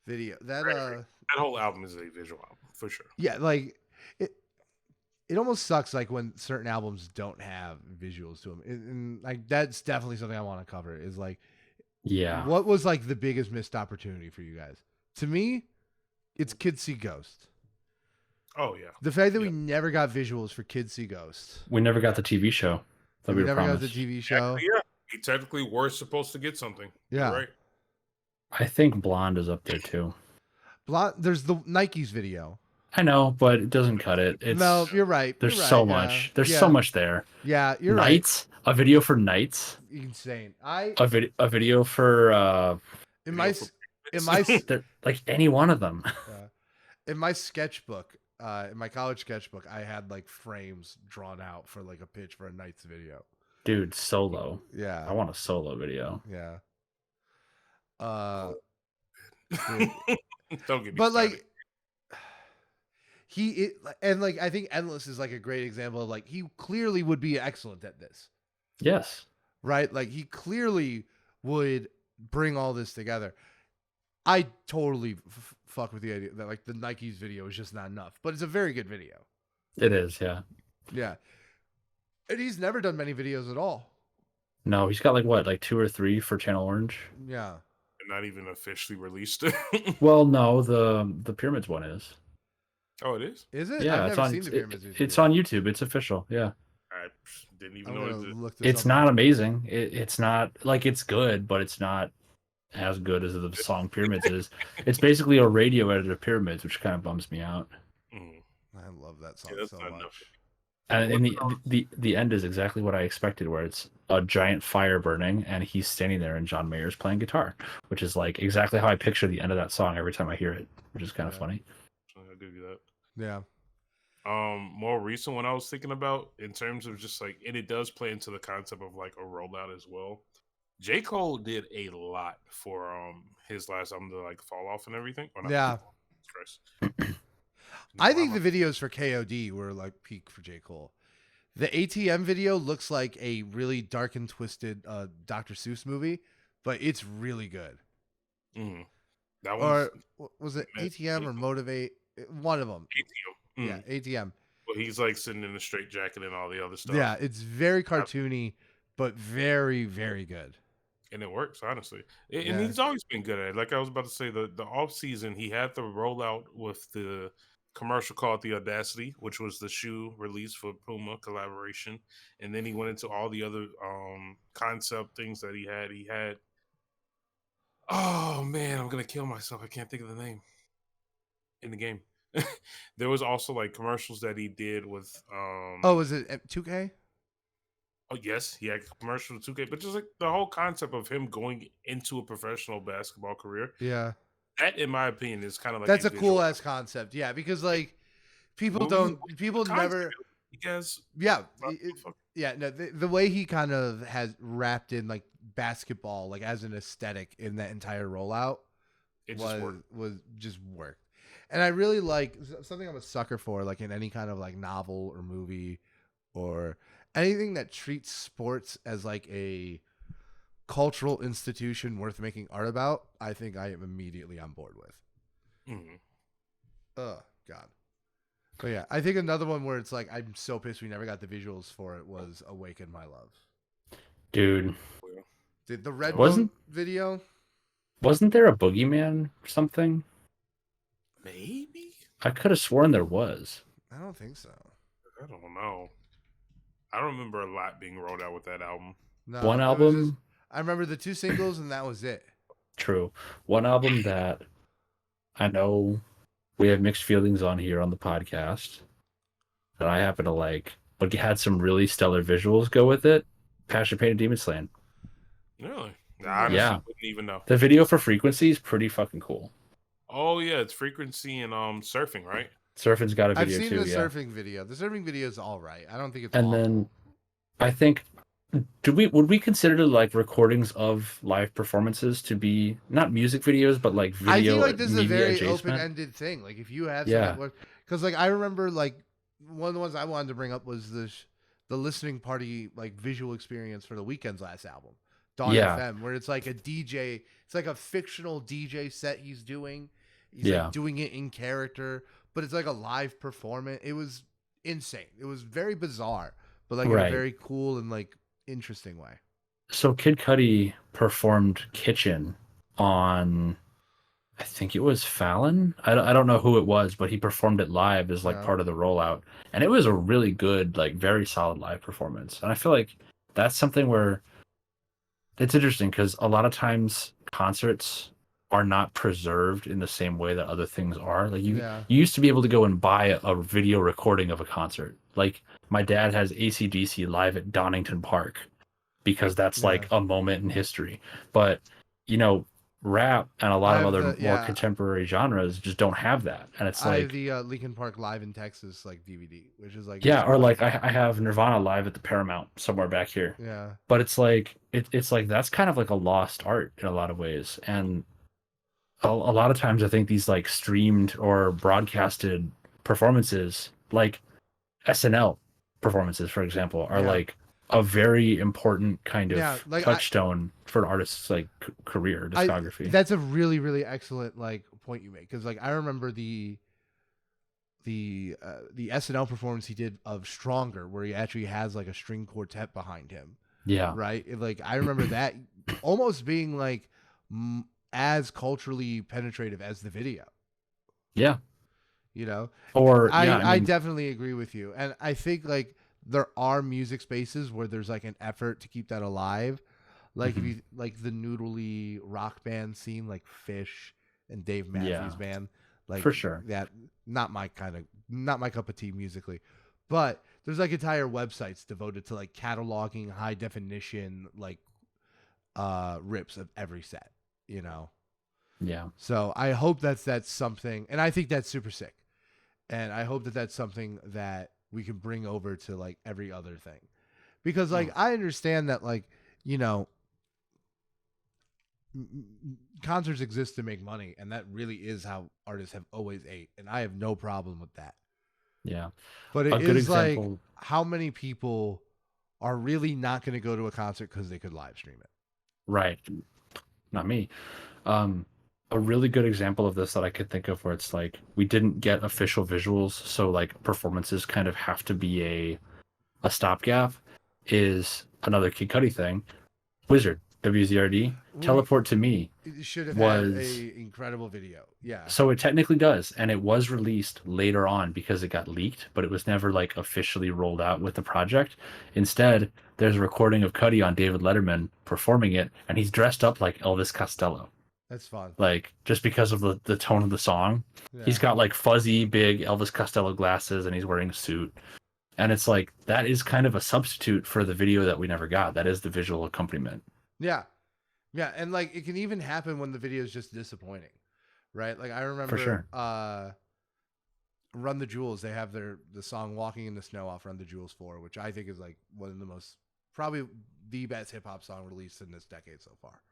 video. That whole album is a visual album for sure. Yeah, like it almost sucks like when certain albums don't have visuals to them, and like that's definitely something I want to cover. Is like, what was like the biggest missed opportunity for you guys? To me, it's Kids See Ghost. Oh yeah, the fact that we never got visuals for Kids See Ghost. We never got the TV show. We never got the TV show. Yeah, we technically were supposed to get something. Yeah, right. I think Blonde is up there too. Blonde. There's the Nike's video. I know, but it doesn't cut it. No, you're right. There's so much. There's so much there. Yeah, you're Nights, right. A video for Nights. Insane. A video for in my like any one of them. In my sketchbook, in my college sketchbook, I had like frames drawn out for like a pitch for a Nights video. Dude, solo. Yeah. I want a solo video. Yeah. Don't get me but started. like I think Endless is like a great example of like he clearly would be excellent at this. Yes. Right? Like he clearly would bring all this together. I totally fuck with the idea that like the Nike's video is just not enough, but it's a very good video. It is, yeah. Yeah. And he's never done many videos at all. No, he's got like 2 or 3 for Channel Orange. Yeah. Not even officially released. Well, no, the Pyramids one is. Oh, it is? Is it? Yeah, I've never seen the Pyramids. It's on YouTube. It's official. Yeah. I didn't even know it's not amazing. It's not like it's good, but it's not as good as the song Pyramids is. It's basically a radio edit of Pyramids, which kind of bums me out. I love that song so much. And the end is exactly what I expected, where it's a giant fire burning and he's standing there and John Mayer's playing guitar, which is like exactly how I picture the end of that song every time I hear it, which is kind of funny. I'll give you that. Yeah. More recent one I was thinking about in terms of just like, and it does play into the concept of like a rollout as well. J. Cole did a lot for his last album, to like Fall Off and everything. Yeah. I think the videos for KOD were like peak for J. Cole. The ATM video looks like a really dark and twisted Dr. Seuss movie, but it's really good. Mm. That Or was it ATM or Motivate? One of them. ATM. Yeah, ATM. Well, he's like sitting in a straight jacket and all the other stuff. Yeah, it's very cartoony, but very, very good. And it works, honestly. And he's always been good at it. Like I was about to say, the off season, he had the rollout with the commercial called The Audacity, which was the shoe release for Puma collaboration. And then he went into all the other concept things that he had. He had, oh man, I'm gonna kill myself. I can't think of the name in the game. There was also like commercials that he did with was it 2K? Oh yes, he had commercials 2K, but just like the whole concept of him going into a professional basketball career. Yeah. That, in my opinion, is kind of like that's a cool ass concept. Yeah, because like people never. Because yeah, no, the way he kind of has wrapped in like basketball, like as an aesthetic in that entire rollout, was just worked. And I really like something I'm a sucker for, like in any kind of like novel or movie or anything that treats sports as like a cultural institution worth making art about. I think I am immediately on board with. Oh God. But yeah, I think another one where it's like I'm so pissed we never got the visuals for it was Awaken My Love. Dude. Did the Redbone video? Wasn't there a boogeyman or something? Maybe? I could have sworn there was. I don't think so. I don't know. I don't remember a lot being rolled out with that album. No, one album. I remember the 2 singles and that was it. True. One album that I know we have mixed feelings on here on the podcast that I happen to like, but had some really stellar visuals go with it. Passion Painted Demon Slain. Really? I wouldn't even know. The video for Frequency is pretty fucking cool. Oh yeah, it's Frequency and surfing, right? Surfing's got a video too. I've seen the surfing video. The surfing video is all right. I don't think it's. And awful. then, I think, would we consider like recordings of live performances to be not music videos, but like video? I feel like this is a very open-ended thing. Like if you have, because like I remember like one of the ones I wanted to bring up was the listening party like visual experience for The Weeknd's last album, Dawn FM, where it's like a DJ. It's like a fictional DJ set he's doing. He's like doing it in character, but it's like a live performance. It was insane. It was very bizarre, but like in a very cool and like interesting way. So Kid Cudi performed Kitchen on, I think it was Fallon. I don't know who it was, but he performed it live as like part of the rollout. And it was a really good, like very solid live performance. And I feel like that's something where it's interesting because a lot of times concerts are not preserved in the same way that other things are. Like you used to be able to go and buy a video recording of a concert. Like my dad has AC/DC live at Donington Park because that's like a moment in history. But, you know, rap and a lot of other more contemporary genres just don't have that. And it's like... I have the Linkin Park Live in Texas like DVD, which is like... Yeah, or like I have Nirvana live at the Paramount somewhere back here. Yeah. But it's like, it's like that's kind of like a lost art in a lot of ways. And a lot of times I think these like streamed or broadcasted performances, like SNL performances, for example, are like a very important kind of like touchstone for an artist's like career discography. That's a really, really excellent like point you make. Cause like I remember the SNL performance he did of Stronger, where he actually has like a string quartet behind him. Yeah. Right. Like I remember that almost being like as culturally penetrative as the video. Yeah. You know, or I definitely agree with you. And I think like there are music spaces where there's like an effort to keep that alive. Like if you like the noodly rock band scene, like Fish and Dave Matthews Band, like for sure. That not my cup of tea musically, but there's like entire websites devoted to like cataloging high definition, like rips of every set, you know? Yeah. So I hope that's something, and I think that's super sick. And I hope that's something that we can bring over to like every other thing, because like I understand that like, you know, concerts exist to make money, and that really is how artists have always ate, and I have no problem with that. Yeah. But A it good is like, example. how many people are really not going to go to a concert because they could live stream it? Right. Not me. Um, a really good example of this that I could think of where it's like we didn't get official visuals, so like performances kind of have to be a stopgap, is another Kid Cudi thing. Wizard, WZRD, Teleport to Me It should have had was a incredible video. Yeah. so it technically does, and it was released later on because it got leaked, but it was never like officially rolled out with the project. Instead, there's a recording of Cudi on David Letterman performing it, and he's dressed up like Elvis Costello. That's fun. Like just because of the tone of the song. Yeah. He's got like fuzzy big Elvis Costello glasses and he's wearing a suit. And it's like that is kind of a substitute for the video that we never got. That is the visual accompaniment. Yeah. Yeah, and like it can even happen when the video is just disappointing. Right? Like I remember For sure. Run the Jewels, they have the song Walking in the Snow off Run the Jewels 4, which I think is like one of the most, probably the best hip hop song released in this decade so far.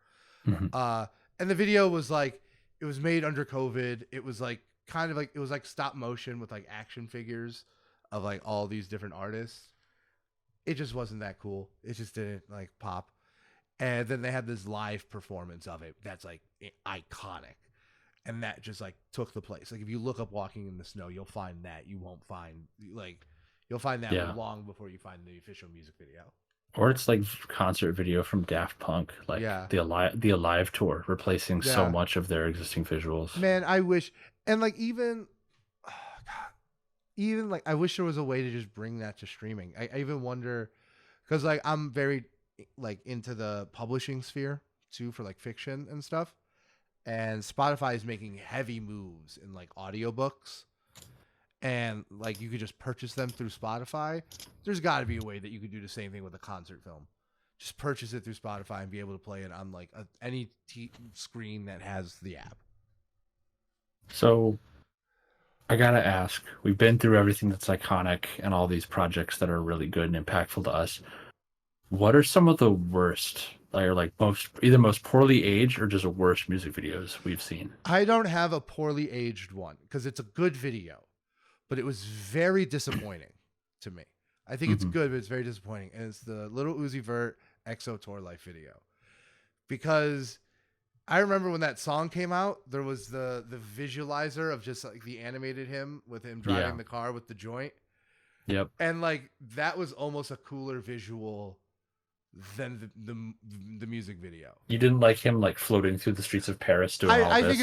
Mm-hmm. And the video was like, it was made under COVID. It was like kind of like, it was like stop motion with like action figures of like all these different artists. It just wasn't that cool. It just didn't like pop. And then they had this live performance of it that's like iconic. And that just like took the place. Like if you look up Walking in the Snow, you'll find that. You won't find like, you'll find that long before you find the official music video. Or it's like concert video from Daft Punk, like the Alive tour, replacing so much of their existing visuals. Man, I wish, and like even like I wish there was a way to just bring that to streaming. I even wonder, because like I'm very like into the publishing sphere too for like fiction and stuff, and Spotify is making heavy moves in like audiobooks. And like you could just purchase them through Spotify. There's got to be a way that you could do the same thing with a concert film. Just purchase it through Spotify and be able to play it on like any screen that has the app. So I gotta ask, we've been through everything that's iconic and all these projects that are really good and impactful to us. What are some of the worst, or like most poorly aged or just worst music videos we've seen? I don't have a poorly aged one because it's a good video. But it was very disappointing to me. I think it's good, but it's very disappointing. And it's the Lil Uzi Vert EXO Tour Life video. Because I remember when that song came out, there was the visualizer of just like the animated him with him driving the car with the joint. Yep. And like that was almost a cooler visual than the music video. You didn't like him like floating through the streets of Paris doing all this? I think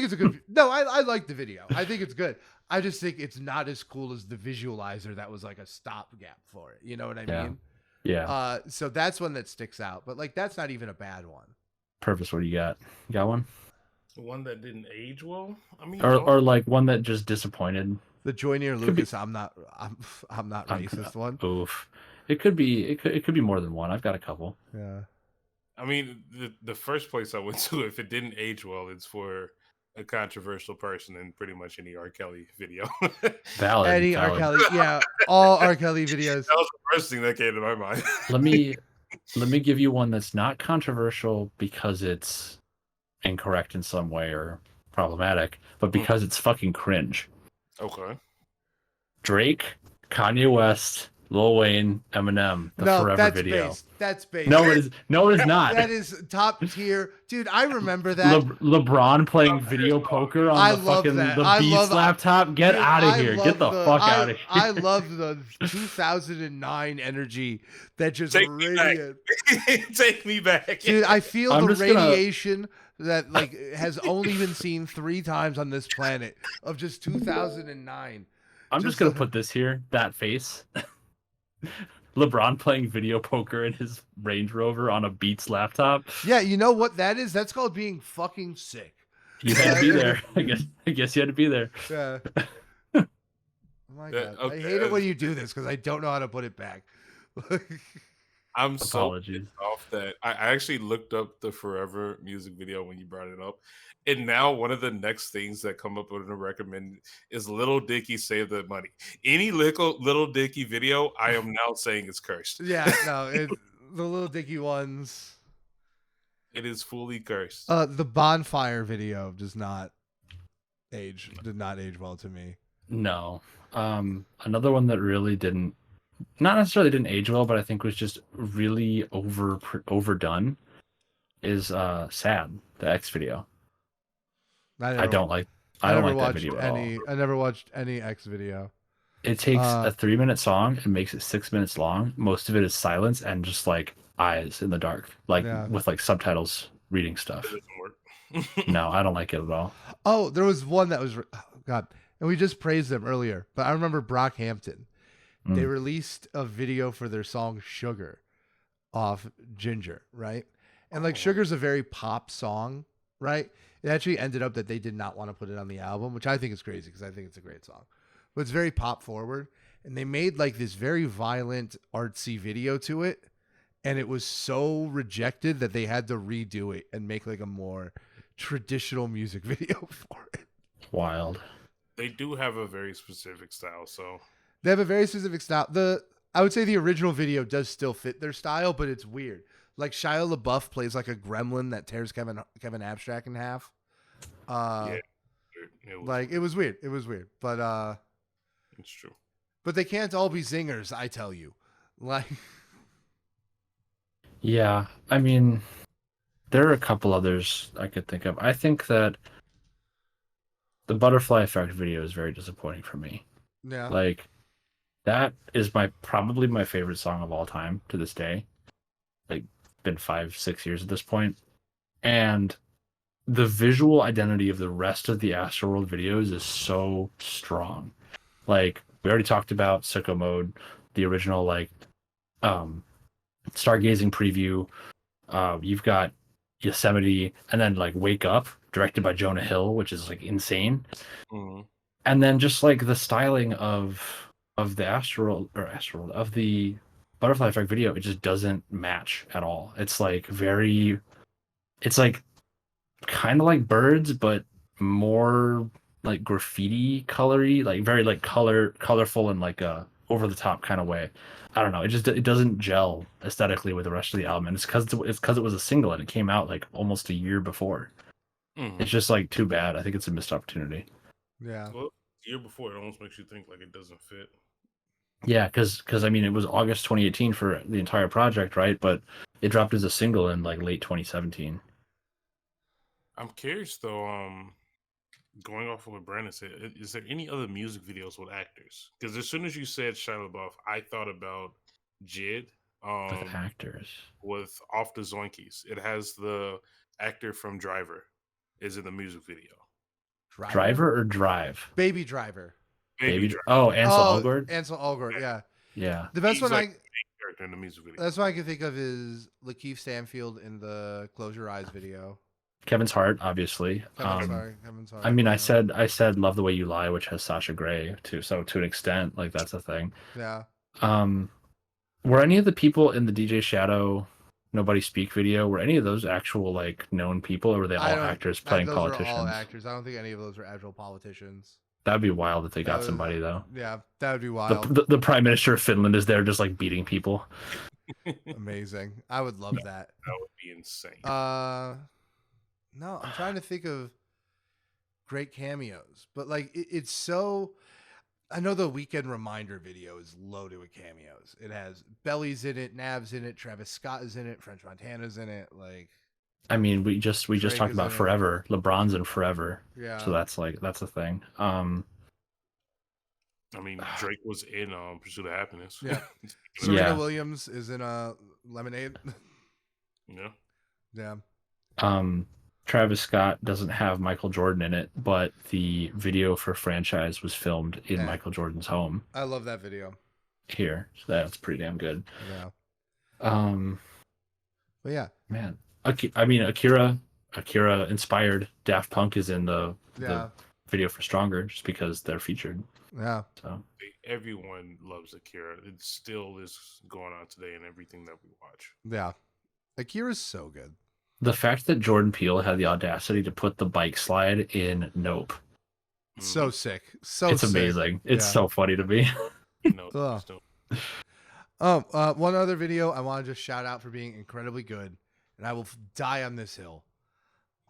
it's a good. No, I like the video. I think it's good. I just think it's not as cool as the visualizer that was like a stopgap for it. You know what I mean? Yeah. So that's one that sticks out. But like that's not even a bad one. Purvis, what do you got? You got one? One that didn't age well? I mean, or like one that just disappointed. The Joyner Lucas, I'm not racist one. Oof. It could be more than one. I've got a couple. Yeah. I mean, the first place I went to, if it didn't age well, it's for a controversial person in pretty much any R. Kelly video. Valid. Any R. Kelly, yeah, all R. Kelly videos. That was the first thing that came to my mind. Let me give you one that's not controversial because it's incorrect in some way or problematic, but because it's fucking cringe. Okay. Drake, Kanye West, Lil Wayne, Eminem, the Forever video. Based. That's base. No, it is not. That is top tier, dude. I remember that. LeBron playing video poker on the Beats laptop. Get out of here! Get the fuck out of here! I love the 2009 energy that just radiated. Take me back, dude. I feel the radiation that like has only been seen 3 times on this planet of just 2009. I'm just gonna put this here. That face. LeBron playing video poker in his Range Rover on a Beats laptop. Yeah, you know what that is? That's called being fucking sick. You had to be there. I guess you had to be there. Yeah. Oh my God. Okay. I hate it when you do this because I don't know how to put it back. I'm Apologies. so off that I actually looked up the Forever music video when you brought it up. And now one of the next things that come up with a recommend is Little Dicky Save the Money. Any Little Dicky video, I am now saying it's cursed. Yeah, no, the Little Dicky ones. It is fully cursed. The Bonfire video did not age well to me. No. Another one that really not necessarily didn't age well, but I think was just really overdone is Sad, the X video. I don't like that video at all. I never watched any X video. It takes a 3-minute song and makes it 6 minutes long. Most of it is silence and just like eyes in the dark, like with like subtitles reading stuff. It doesn't work. No, I don't like it at all. Oh, there was one that was God, and we just praised them earlier, but I remember Brockhampton. They released a video for their song "Sugar" off Ginger, right? And like "Sugar's" a very pop song, right? It actually ended up that they did not want to put it on the album, which I think is crazy because I think it's a great song. But it's very pop forward. And they made like this very violent, artsy video to it. And it was so rejected that they had to redo it and make like a more traditional music video for it. Wild. They do have a very specific style, so they have a very specific style. I would say the original video does still fit their style, but it's weird. Like Shia LaBeouf plays like a gremlin that tears Kevin Abstract in half. It was weird. It was weird, but it's true. But they can't all be singers, I tell you. Like, yeah, I mean, there are a couple others I could think of. I think that the Butterfly Effect video is very disappointing for me. Yeah, like that is probably my favorite song of all time to this day. Like, been 5-6 years at this point, and the visual identity of the rest of the Astroworld videos is so strong. Like, we already talked about Sicko Mode, the original like stargazing preview. You've got Yosemite, and then like Wake Up, directed by Jonah Hill, which is like insane. Mm-hmm. And then just like the styling of the Astroworld of the Butterfly Effect video, it just doesn't match at all. It's like kind of like Birds, but more like graffiti colory, like very like colorful and like a over the top kind of way. I don't know. It doesn't gel aesthetically with the rest of the album, and it's because it was a single and it came out like almost a year before. Mm-hmm. It's just like too bad. I think it's a missed opportunity. Yeah. Well, the year before, it almost makes you think like it doesn't fit. Yeah, because I mean, it was August 2018 for the entire project, right? But it dropped as a single in like late 2017. I'm curious though. Going off of what Brandon said, is there any other music videos with actors? Because as soon as you said Shia LaBeouf, I thought about Jid. With actors. With Off the Zoinkies. It has the actor from Driver is in the music video. Driver or Drive? Baby Driver. Baby Driver. Oh, Ansel Elgort? Ansel Elgort, yeah. Yeah. The best one character in the music video. That's one I can think of is Lakeith Stanfield in the Close Your Eyes video. Kevin's Heart, obviously. Kevin's Heart. I mean, I said Love the Way You Lie, which has Sasha Grey too. So to an extent, like that's a thing. Yeah. Were any of the people in the DJ Shadow Nobody Speak video, were any of those actual like known people, or were they all actors playing politicians? Were all actors. I don't think any of those were actual politicians. That'd be wild if they got somebody though. Yeah, that would be wild. The Prime Minister of Finland is there just like beating people. Amazing. I would love that. That would be insane. No, I'm trying to think of great cameos, but like it's so. I know the Weekend Reminder video is loaded with cameos. It has Belly's in it, Nav's in it, Travis Scott is in it, French Montana's in it. Like, I mean, we just talked about Forever. LeBron's in Forever. Yeah. So that's a thing. I mean, Drake was in Pursuit of Happiness. Yeah. Serena Williams is in Lemonade. Yeah. Yeah. Travis Scott doesn't have Michael Jordan in it, but the video for Franchise was filmed in Michael Jordan's home. I love that video. Here. So that's pretty damn good. Yeah. But yeah. Man. I mean, Akira inspired Daft Punk is in the video for Stronger just because they're featured. Yeah. So everyone loves Akira. It still is going on today in everything that we watch. Yeah. Akira's so good. The fact that Jordan Peele had the audacity to put the bike slide in Nope. So sick. It's amazing. It's so funny to me. One other video I want to just shout out for being incredibly good, and I will die on this hill.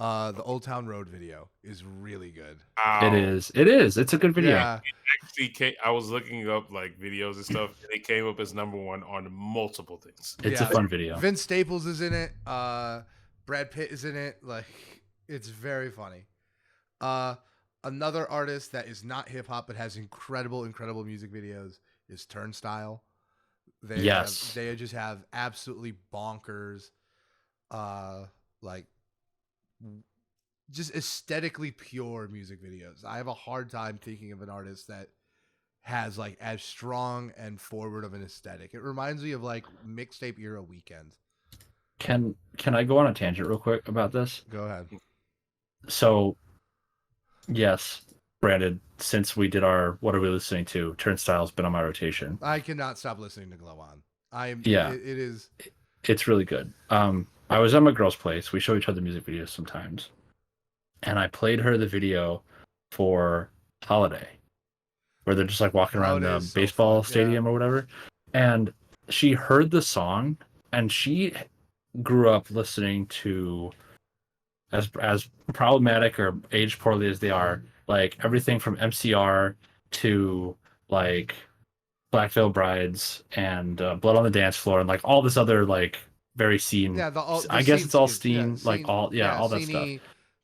The Old Town Road video is really good. It is. It is. It's a good video. Yeah. Actually, I was looking up like videos and stuff, and it came up as #1 on multiple things. It's a fun video. Vince Staples is in it. Brad Pitt is in it. Like, it's very funny. Another artist that is not hip hop but has incredible music videos is Turnstile. They just have absolutely bonkers, like, just aesthetically pure music videos. I have a hard time thinking of an artist that has like as strong and forward of an aesthetic. It reminds me of like mixtape era Weekend. Can I go on a tangent real quick about this? Go ahead. So, yes, Brandon, since we did our What Are We Listening To, Turnstile's been on my rotation. I cannot stop listening to Glow On. It is. It's really good. I was at my girl's place. We show each other music videos sometimes. And I played her the video for Holiday, where they're just like walking around the baseball stadium or whatever. And she heard the song, and she grew up listening to, as problematic or aged poorly as they are, like everything from MCR to like Black Veil Brides and Blood on the Dance Floor and like all this other like very scene. Yeah, I guess it's all scene, like all that stuff.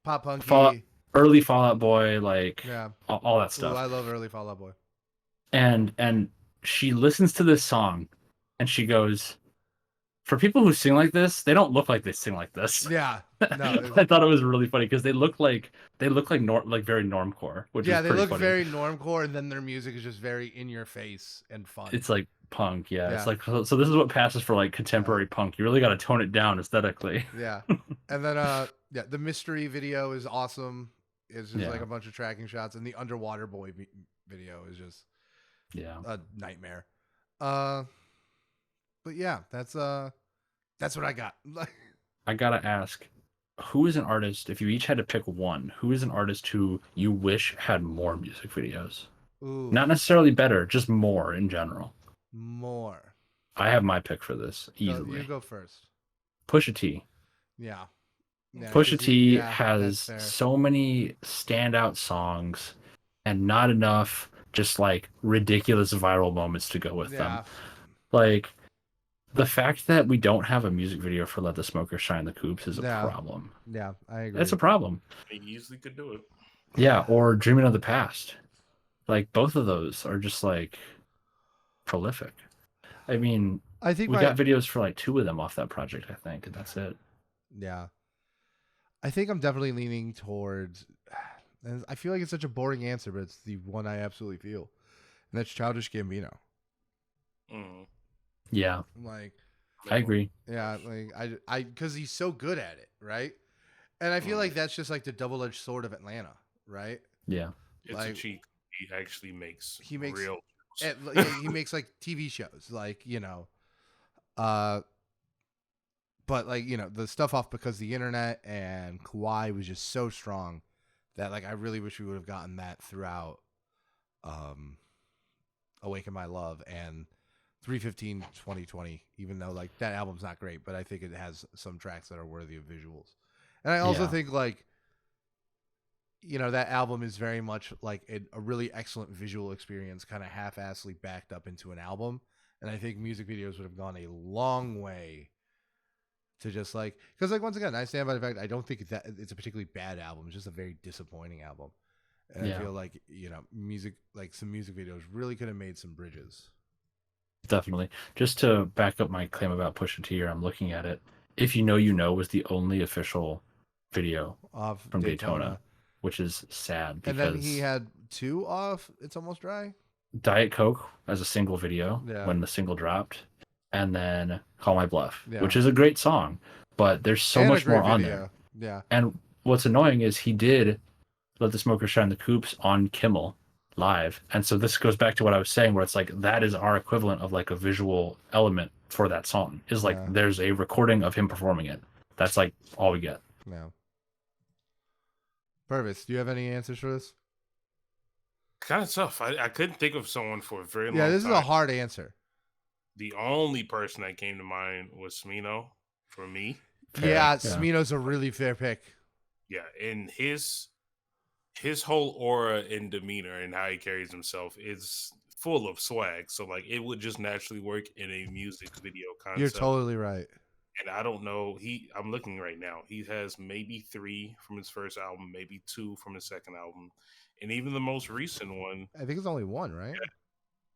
Pop punky, early Fall Out Boy, like all that stuff. Ooh, I love early Fall Out Boy. And she listens to this song, and she goes, "For people who sing like this, they don't look like they sing like this." Yeah, no, I thought it was really funny because they look like very normcore, which is they look funny. very normcore, and then their music is just very in your face and fun. It's like punk, It's like so. This is what passes for like contemporary punk. You really got to tone it down aesthetically. Yeah, and then the Mystery video is awesome. It's just like a bunch of tracking shots, and the Underwater Boy video is just a nightmare. But yeah, that's what I got. I gotta ask, who is an artist? If you each had to pick one, who is an artist who you wish had more music videos? Ooh. Not necessarily better, just more in general. More. I have my pick for this easily. You go first. Pusha T. Yeah. Pusha T has so many standout songs and not enough just like ridiculous viral moments to go with them. Like the fact that we don't have a music video for Let the Smokers Shine the Coops is a problem. Yeah, I agree. That's a problem. They easily could do it. Yeah, or Dreaming of the Past. Like both of those are just like prolific. I mean, I think we got videos for like 2 of them off that project, I think, and that's it. Yeah. I think I'm definitely leaning towards, and I feel like it's such a boring answer, but it's the one I absolutely feel, and that's Childish Gambino. Yeah, like I agree. Yeah, like I because he's so good at it, right? And I feel like that's just like the double-edged sword of Atlanta, right? Yeah, it's like, a cheat. He actually makes real. He makes like TV shows, like but like the stuff off Because the Internet and Kauai was just so strong that like I really wish we would have gotten that throughout Awaken My Love and 3/15/2020, even though like that album's not great, but I think it has some tracks that are worthy of visuals. And I also think like that album is very much like a really excellent visual experience, kind of half-assly backed up into an album. And I think music videos would have gone a long way to just like, because like once again, I stand by the fact I don't think that it's a particularly bad album. It's just a very disappointing album. And I feel like music, like some music videos really could have made some bridges. Definitely. Just to back up my claim about Pusha T, I'm looking at it. If You Know You Know was the only official video from Daytona, which is sad. Because and then he had 2 off It's Almost Dry. Diet Coke as a single video when the single dropped, and then Call My Bluff, which is a great song, but there's so much more on there. Yeah. And what's annoying is he did Let the Smokers Shine the Coops on Kimmel live. And so this goes back to what I was saying, where it's like that is our equivalent of like a visual element for that song. Is like there's a recording of him performing it. That's like all we get. Yeah. Purvis, do you have any answers for this? Kind of tough. I couldn't think of someone for a very long time. Yeah, this is a hard answer. The only person that came to mind was Smino for me. Yeah, Smino's a really fair pick. Yeah, and his whole aura and demeanor and how he carries himself is full of swag. So like it would just naturally work in a music video You're concept. totally right. And I don't know. I'm looking right now. He has maybe 3 from his first album, maybe 2 from his second album, and even the most recent one. I think it's only one, right?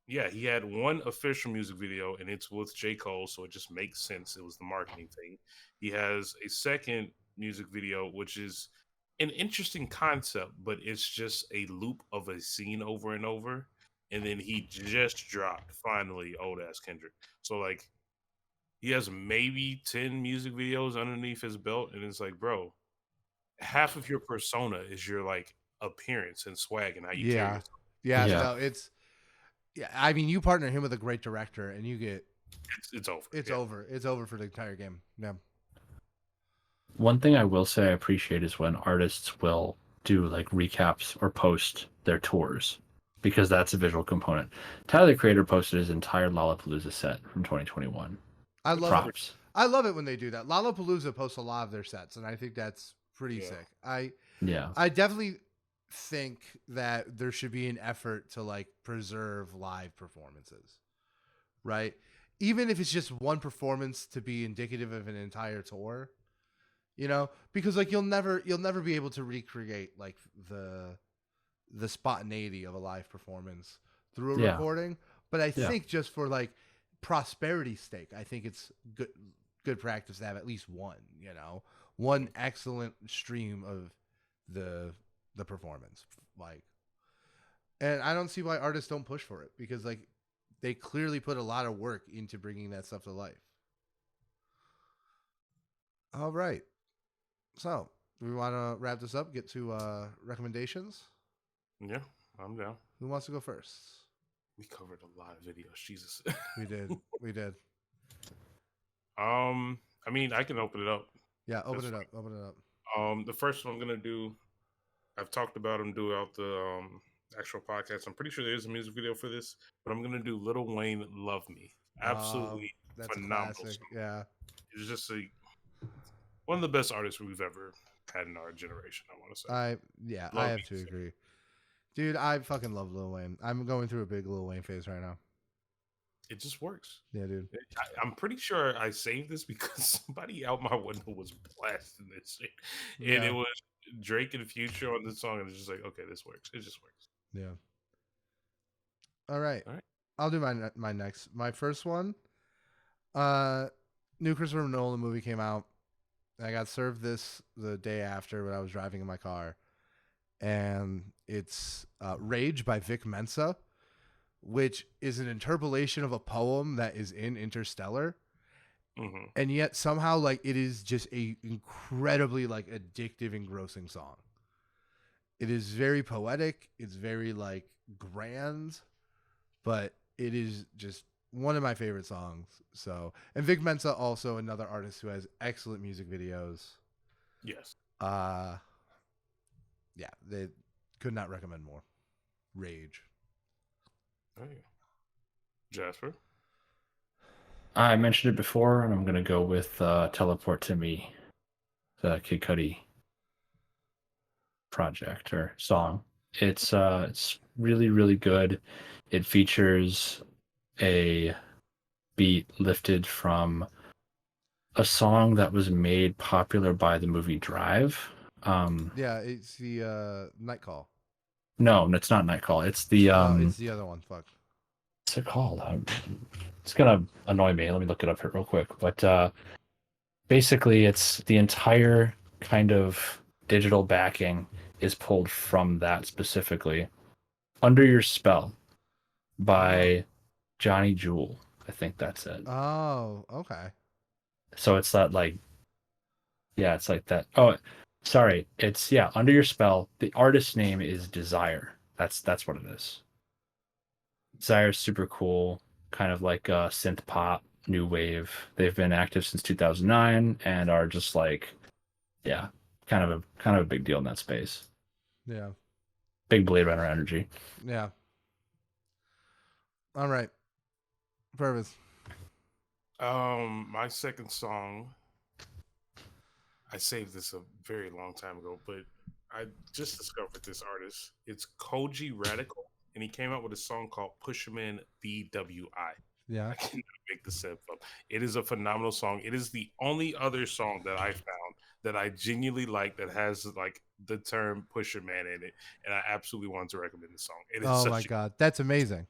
Yeah, he had one official music video, and it's with J. Cole, so it just makes sense. It was the marketing thing. He has a second music video, which is an interesting concept, but it's just a loop of a scene over and over. And then he just dropped finally old ass Kendrick. So like he has maybe 10 music videos underneath his belt, and it's like, bro, half of your persona is your like appearance and swag and how you carry Yeah. yourself. Yeah, Yeah. no, I mean, you partner him with a great director and you get It's over. it's Yeah. over. It's over for the entire game. Yeah. One thing I will say I appreciate is when artists will do like recaps or post their tours because that's a visual component. Tyler the Creator posted his entire Lollapalooza set from 2021. I love Props. I love it when they do that. Lollapalooza posts a lot of their sets, and I think that's pretty Yeah. sick. Yeah. I definitely think that there should be an effort to like preserve live performances, right? Even if it's just one performance to be indicative of an entire tour, because like you'll never be able to recreate like the spontaneity of a live performance through a Yeah. recording. But I Yeah. think just for like prosperity's sake, I think it's good practice to have at least one excellent stream of the performance. Like, and I don't see why artists don't push for it because like they clearly put a lot of work into bringing that stuff to life. All right. So, do we want to wrap this up, get to recommendations? Yeah, I'm down. Who wants to go first? We covered a lot of videos. Jesus. We did. We did. I mean, I can open it up. Yeah, open That's it fine. up. Open it up. The first one I'm gonna do, I've talked about him throughout the actual podcast. I'm pretty sure there's a music video for this, but I'm gonna do Lil Wayne "Love Me." Absolutely That's a phenomenal classic. song. Yeah. It's just one of the best artists we've ever had in our generation. I want to say. I Love have Me to is agree. Dude, I fucking love Lil Wayne. I'm going through a big Lil Wayne phase right now. It just works. Yeah, dude. I'm pretty sure I saved this because somebody out my window was blasting this shit, and it Yeah. was Drake and Future on the song, and it's just like, okay, this works. It just works. Yeah. All right. All right. I'll do my next. My first one. New Christopher Nolan movie came out. I got served this the day after when I was driving in my car, and it's Rage by Vic Mensa, which is an interpolation of a poem that is in Interstellar. Mm-hmm. And yet somehow like it is just a incredibly like addictive, engrossing song. It is very poetic. It's very like grand, but it is just one of my favorite songs. So, and Vic Mensa also another artist who has excellent music videos. Yes. Yeah, they could not recommend more. Rage. Hey. Jasper. I mentioned it before, and I'm gonna go with "Teleport to Me," the Kid Cudi project or song. It's really really good. It features a beat lifted from a song that was made popular by the movie Drive. Yeah, it's the Night Call. No, it's not Night Call. It's the No, it's the other one. Fuck. What's it called? It's gonna annoy me. Let me look it up here real quick. But basically, it's the entire kind of digital backing is pulled from that specifically. "Under Your Spell" by Johnny Jewel. I think that's it. Oh, okay. So it's that like, yeah, it's like that. Oh, sorry. It's "Under Your Spell." The artist's name is Desire. That's what it is. Desire's super cool, kind of like synth pop, new wave. They've been active since 2009 and are just like, yeah, kind of a big deal in that space. Yeah. Big Blade Runner energy. Yeah. All right. Purvis. My second song, I saved this a very long time ago, but I just discovered this artist. It's Koji Radical, and he came out with a song called Pusherman BWI. Yeah. I cannot make this up. It is a phenomenal song. It is the only other song that I found that I genuinely like that has like the term Pusherman in it, and I absolutely want to recommend the song. It is Oh my god, that's amazing.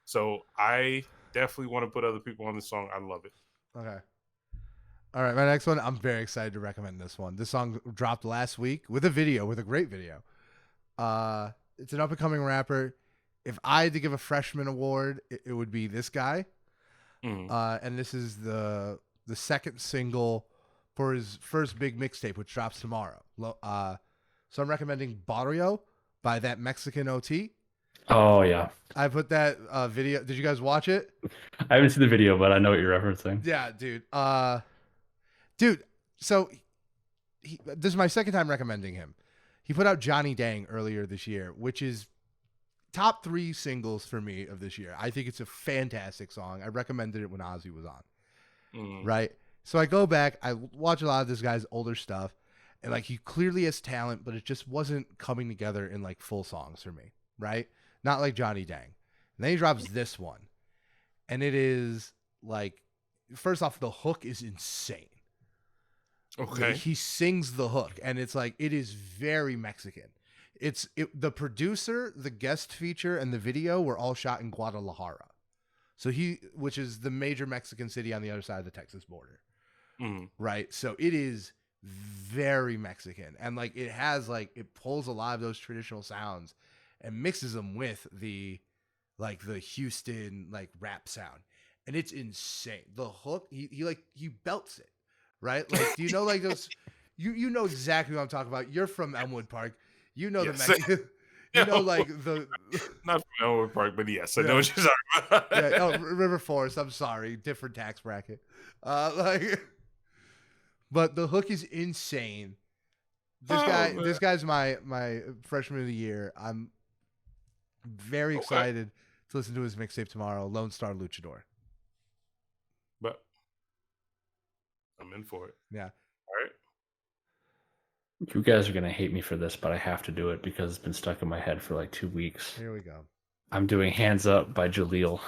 So I definitely want to put other people on the song. I love it. Okay. All right, my next one. I'm very excited to recommend this one. This song dropped last week with a video, with a great video. It's an up and coming rapper. If I had to give a freshman award, it would be this guy. And this is the second single for his first big mixtape, which drops tomorrow. So I'm recommending Barrio by That Mexican OT. Oh yeah, I put that video. Did you guys watch it? I haven't seen the video, but I know what you're referencing. Yeah, dude. Dude. So this is my second time recommending him. He put out Johnny Dang earlier this year, which is top 3 singles for me of this year. I think it's a fantastic song. I recommended it when Ozzy was on. Right. So I go back, I watch a lot of this guy's older stuff, and like he clearly has talent, but it just wasn't coming together in like full songs for me. Right. Not like Johnny Dang. And then he drops this one. And it is like, first off, the hook is insane. Okay. He sings the hook, and it's like, it is very Mexican. The producer, the guest feature, and the video were all shot in Guadalajara. So which is the major Mexican city on the other side of the Texas border. Right. So it is very Mexican. And like, it has like, it pulls a lot of those traditional sounds and mixes them with the Houston like rap sound, and it's insane. The hook, he belts it, right? Like, do you know like those? You know exactly what I'm talking about. You're from Elmwood Park, you know the Mexican. You know, like the not from Elmwood Park, but yes, I know what you're talking about. Yeah, oh, River Forest. I'm sorry, different tax bracket. But the hook is insane. This guy's my freshman of the year. I'm very excited to listen to his mixtape tomorrow, Lone Star Luchador. But I'm in for it. Yeah. All right. You guys are going to hate me for this, but I have to do it because it's been stuck in my head for like 2 weeks. Here we go. I'm doing Hands Up by Jaleel.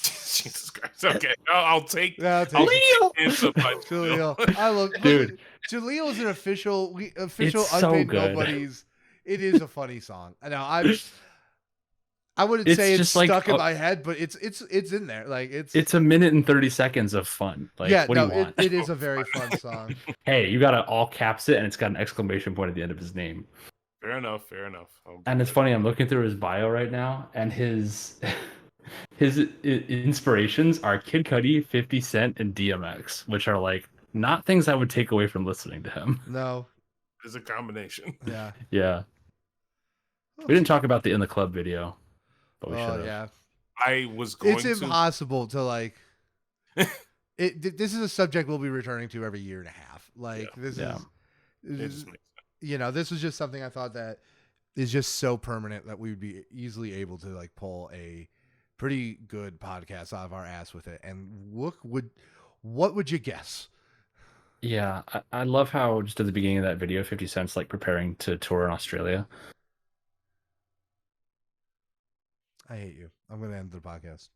Jesus Christ. Okay. I'll take Hands Up by Jaleel. I love dude. Jaleel is an official it's unpaid so nobodies. It is a funny song. Now I wouldn't say it's stuck like, in my head, but it's in there. Like it's a minute and 30 seconds of fun. Like, yeah, what do you want? It is a very fun song. Hey, you gotta all caps it, and it's got an exclamation point at the end of his name. Fair enough. And it's funny. I'm looking through his bio right now, and his inspirations are Kid Cudi, 50 Cent, and DMX, which are like not things I would take away from listening to him. No, it's a combination. Yeah. Yeah. We didn't talk about the In the Club video. Yeah, I was going to. It's impossible to like. This is a subject we'll be returning to every year and a half. Like this is, this was just something I thought that is just so permanent that we would be easily able to like pull a pretty good podcast out of our ass with it. And what would you guess? Yeah, I love how just at the beginning of that video, 50 Cent's like preparing to tour in Australia. I hate you. I'm going to end the podcast.